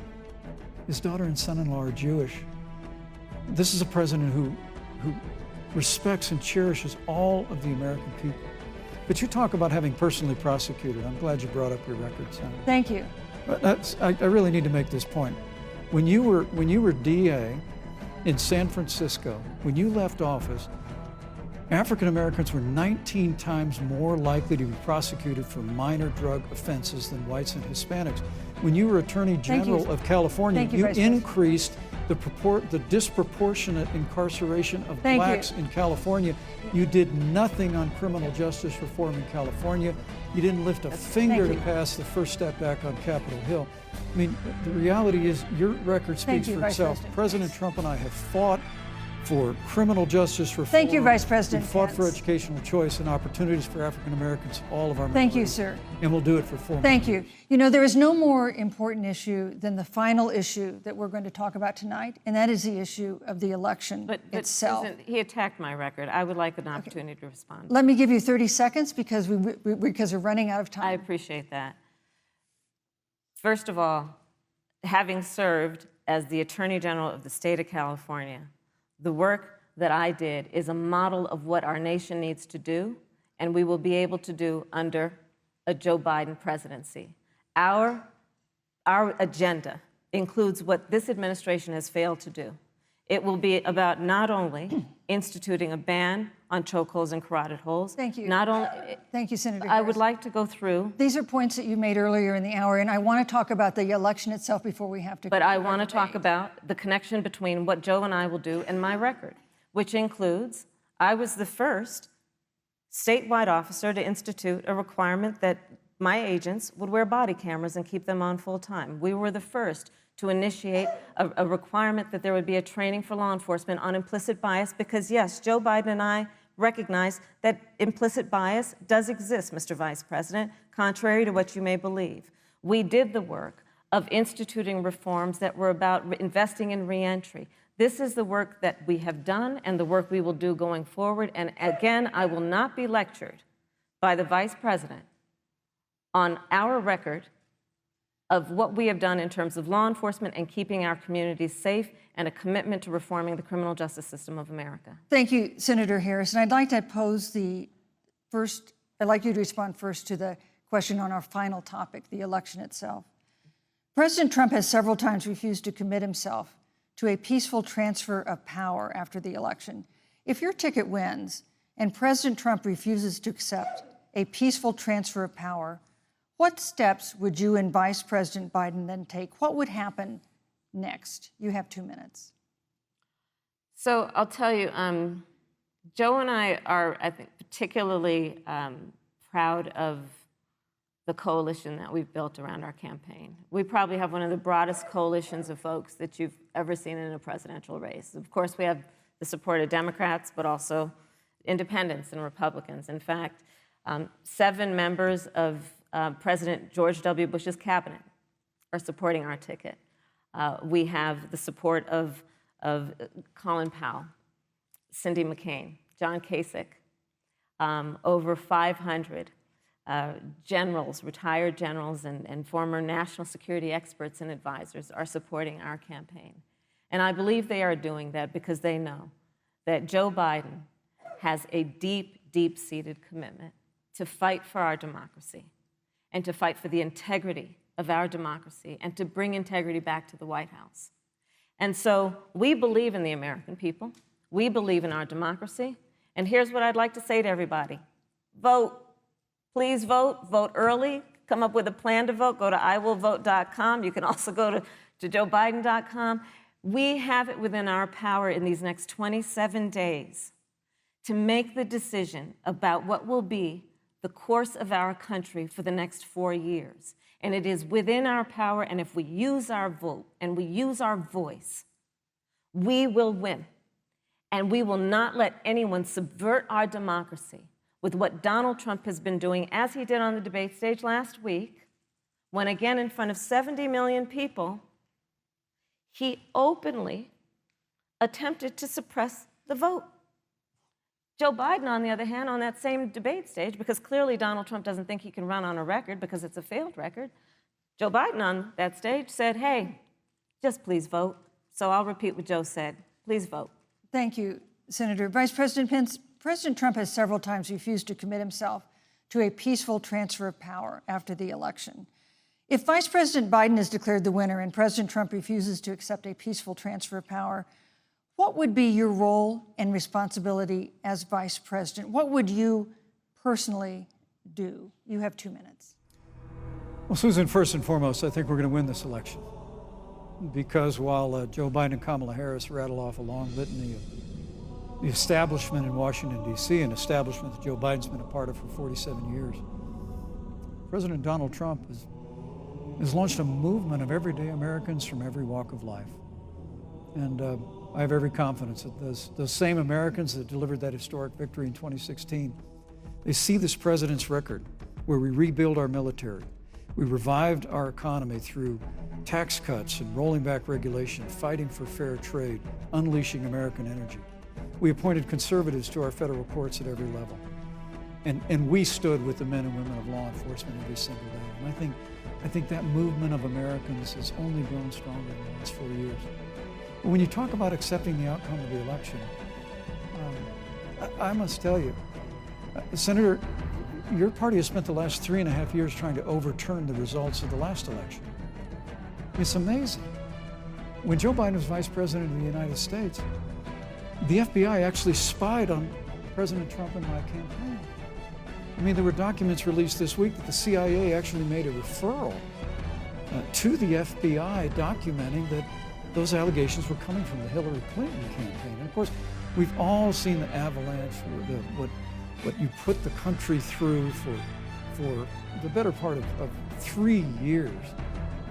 His daughter and son-in-law are Jewish. This is a president who respects and cherishes all of the American people. But you talk about having personally prosecuted. I'm glad you brought up your record, Senator. Thank you. But I really need to make this point. When you were DA in San Francisco, when you left office, African Americans were 19 times more likely to be prosecuted for minor drug offenses than whites and Hispanics. When you were Attorney General of California, you increased the disproportionate incarceration of blacks in California. You did nothing on criminal justice reform in California. You didn't lift a finger to pass the First Step Back on Capitol Hill. I mean, the reality is your record speaks for itself. President Trump and I have fought for criminal justice reform. Thank you, Vice President We fought Pence. for educational choice and opportunities for African Americans, all of our Thank you, minorities. sir. And we'll do it for 4 Thank you. You know, there is no more important issue than the final issue that we're going to talk about tonight, and that is the issue of the election itself. Susan, he attacked my record. I would like an opportunity to respond. Let me give you 30 seconds because we're running out of time. I appreciate that. First of all, having served as the Attorney General of the state of California, the work that I did is a model of what our nation needs to do, and we will be able to do under a Joe Biden presidency. Our agenda includes what this administration has failed to do. It will be about not only instituting a ban on chokeholds and carotid holes. Thank you. Not only. Thank you, Senator I Harris. would like to go through. These are points that you made earlier in the hour, and I want to talk about the election itself before we have to. But I want to talk about the connection between what Joe and I will do and my record, which includes I was the first statewide officer to institute a requirement that my agents would wear body cameras and keep them on full time. We were the first to initiate a requirement that there would be a training for law enforcement on implicit bias because, yes, Joe Biden and I recognize that implicit bias does exist, Mr. Vice President, contrary to what you may believe. We did the work of instituting reforms that were about investing in reentry. This is the work that we have done and the work we will do going forward. And again, I will not be lectured by the Vice President on our record of what we have done in terms of law enforcement and keeping our communities safe, and a commitment to reforming the criminal justice system of America. Thank you, Senator Harris. And I'd like to I'd like you to respond first to the question on our final topic, the election itself. President Trump has several times refused to commit himself to a peaceful transfer of power after the election. If your ticket wins and President Trump refuses to accept a peaceful transfer of power, what steps would you and Vice President Biden then take? What would happen next? You have 2 minutes. So I'll tell you, Joe and I are, I think, particularly proud of the coalition that we've built around our campaign. We probably have one of the broadest coalitions of folks that you've ever seen in a presidential race. Of course, we have the support of Democrats, but also independents and Republicans. In fact, 7 members of President George W. Bush's cabinet are supporting our ticket. We have the support of Colin Powell, Cindy McCain, John Kasich, over 500 generals, retired generals, and former national security experts and advisors are supporting our campaign. And I believe they are doing that because they know that Joe Biden has a deep, deep-seated commitment to fight for our democracy and to fight for the integrity of our democracy and to bring integrity back to the White House. And so we believe in the American people. We believe in our democracy. And here's what I'd like to say to everybody. Vote. Please vote. Vote early. Come up with a plan to vote. Go to iwillvote.com. You can also go to joebiden.com. We have it within our power in these next 27 days to make the decision about what will be the course of our country for the next 4 years. And it is within our power, and if we use our vote and we use our voice, we will win. And we will not let anyone subvert our democracy with what Donald Trump has been doing, as he did on the debate stage last week, when again in front of 70 million people, he openly attempted to suppress the vote. Joe Biden, on the other hand, on that same debate stage, because clearly Donald Trump doesn't think he can run on a record because it's a failed record, Joe Biden on that stage said, hey, just please vote. So I'll repeat what Joe said. Please vote. Thank you, Senator. Vice President Pence, President Trump has several times refused to commit himself to a peaceful transfer of power after the election. If Vice President Biden is declared the winner and President Trump refuses to accept a peaceful transfer of power, what would be your role and responsibility as Vice President? What would you personally do? You have 2 minutes. Well, Susan, first and foremost, I think we're going to win this election. Because while Joe Biden and Kamala Harris rattle off a long litany of the establishment in Washington, D.C., an establishment that Joe Biden's been a part of for 47 years, President Donald Trump has launched a movement of everyday Americans from every walk of life. And I have every confidence that those same Americans that delivered that historic victory in 2016, they see this president's record where we rebuild our military. We revived our economy through tax cuts and rolling back regulation, fighting for fair trade, unleashing American energy. We appointed conservatives to our federal courts at every level. And we stood with the men and women of law enforcement every single day. And I think that movement of Americans has only grown stronger in the last 4 years. But when you talk about accepting the outcome of the election, I must tell you, Senator, your party has spent the last 3.5 years trying to overturn the results of the last election. It's amazing. When Joe Biden was Vice President of the United States, the FBI actually spied on President Trump and my campaign. I mean, there were documents released this week that the CIA actually made a referral to the FBI documenting that those allegations were coming from the Hillary Clinton campaign. And of course, we've all seen the avalanche, what you put the country through for the better part of 3 years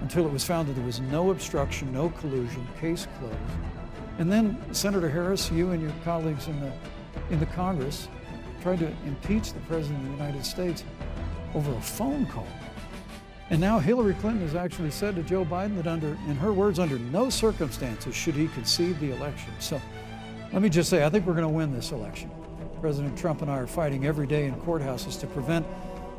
until it was found that there was no obstruction, no collusion, case closed. And then Senator Harris, you and your colleagues in the Congress tried to impeach the President of the United States over a phone call. And now Hillary Clinton has actually said to Joe Biden that in her words, under no circumstances should he concede the election. So let me just say, I think we're going to win this election. President Trump and I are fighting every day in courthouses to prevent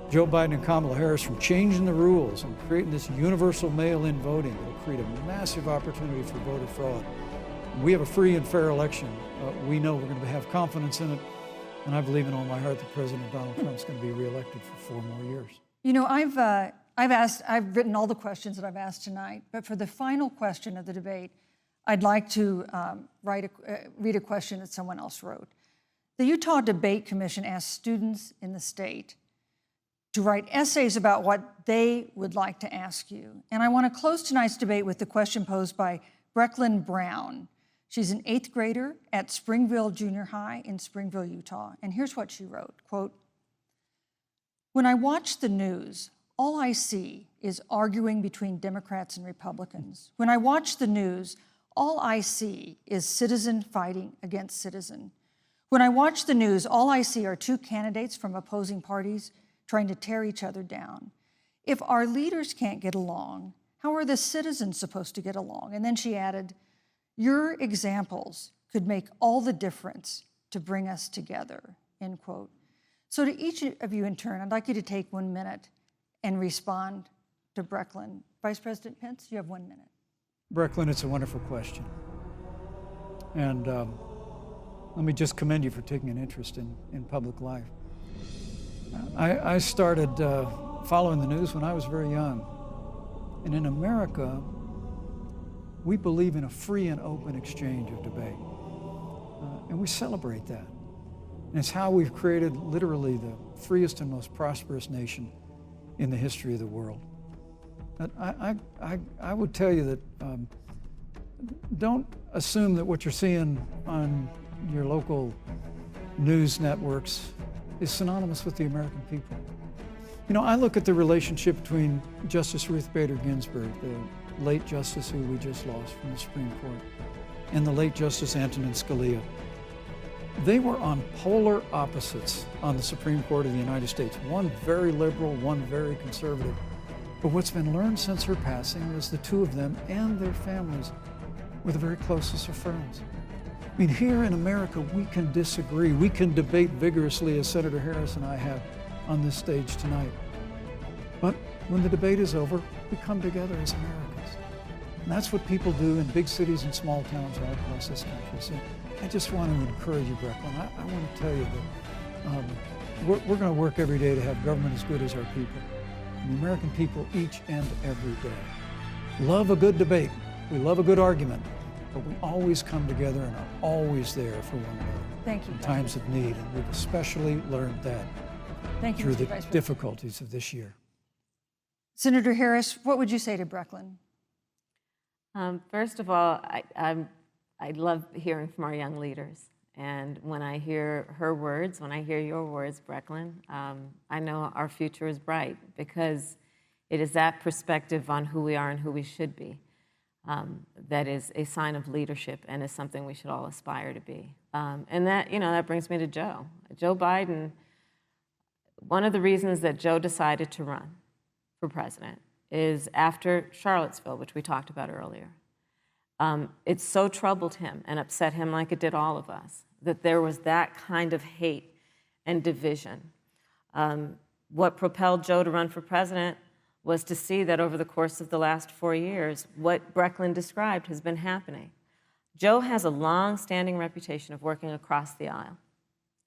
Joe Biden and Kamala Harris from changing the rules and creating this universal mail-in voting that will create a massive opportunity for voter fraud. We have a free and fair election. We know we're going to have confidence in it, and I believe in all my heart that President Donald Trump's going to be reelected for 4 more years. You know, I've written all the questions that I've asked tonight, but for the final question of the debate, I'd like to read a question that someone else wrote. The Utah Debate Commission asked students in the state to write essays about what they would like to ask you. And I want to close tonight's debate with the question posed by Brecklin Brown. She's an 8th grader at Springville Junior High in Springville, Utah. And here's what she wrote, quote, "When I watch the news, all I see is arguing between Democrats and Republicans. When I watch the news, all I see is citizen fighting against citizen. When I watch the news, all I see are 2 candidates from opposing parties trying to tear each other down. If our leaders can't get along, how are the citizens supposed to get along?" And then she added, "Your examples could make all the difference to bring us together," end quote. So to each of you in turn, I'd like you to take 1 minute and respond to Brecklin. Vice President Pence, you have 1 minute. Brecklin, it's a wonderful question. And let me just commend you for taking an interest in public life. I started following the news when I was very young. And in America, we believe in a free and open exchange of debate. And we celebrate that. And it's how we've created literally the freest and most prosperous nation in the history of the world. But I would tell you that don't assume that what you're seeing on your local news networks is synonymous with the American people. You know, I look at the relationship between Justice Ruth Bader Ginsburg, the late justice who we just lost from the Supreme Court, and the late Justice Antonin Scalia. They were on polar opposites on the Supreme Court of the United States, one very liberal, one very conservative. But what's been learned since her passing is the 2 of them and their families were the very closest of friends. I mean, here in America, we can disagree. We can debate vigorously, as Senator Harris and I have on this stage tonight. But when the debate is over, we come together as Americans. And that's what people do in big cities and small towns all across this country. So I just want to encourage you, Brecklin. I want to tell you that we're going to work every day to have government as good as our people. And the American people each and every day love a good debate. We love a good argument. But we always come together and are always there for one another. Thank you. In times of need. And we've especially learned that through the difficulties of this year. Senator Harris, what would you say to Brecklin? First of all, I love hearing from our young leaders. And when I hear her words, when I hear your words, Brecklin, I know our future is bright because it is that perspective on who we are and who we should be that is a sign of leadership and is something we should all aspire to be. And that, you know, that brings me to Joe. Joe Biden, one of the reasons that Joe decided to run for president is after Charlottesville, which we talked about earlier. It so troubled him and upset him like it did all of us, that there was that kind of hate and division. What propelled Joe to run for president was to see that over the course of the last 4 years, what Brecklin described has been happening. Joe has a long-standing reputation of working across the aisle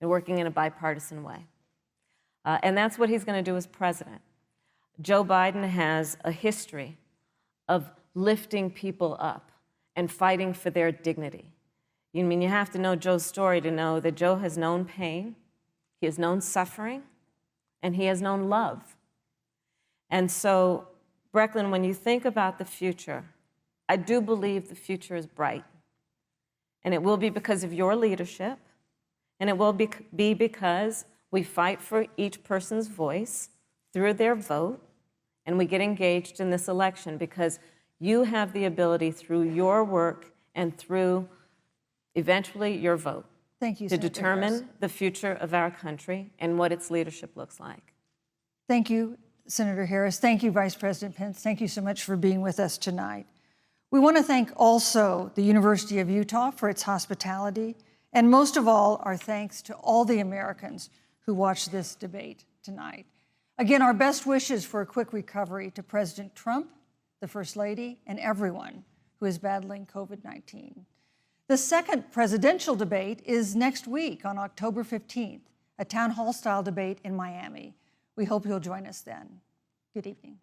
and working in a bipartisan way. And that's what he's going to do as president. Joe Biden has a history of lifting people up and fighting for their dignity. You mean you have to know Joe's story to know that Joe has known pain, he has known suffering, and he has known love. And so, Brecklin, when you think about the future, I do believe the future is bright. And it will be because of your leadership, and it will be because we fight for each person's voice through their vote, and we get engaged in this election because you have the ability through your work and through eventually your vote Thank you, to Senator determine Harris. the future of our country and what its leadership looks like. Thank you, Senator Harris. Thank you, Vice President Pence. Thank you so much for being with us tonight. We want to thank also the University of Utah for its hospitality, and most of all, our thanks to all the Americans who watched this debate tonight. Again, our best wishes for a quick recovery to President Trump, the First Lady, and everyone who is battling COVID-19. The second presidential debate is next week on October 15th, a town hall style debate in Miami. We hope you'll join us then. Good evening.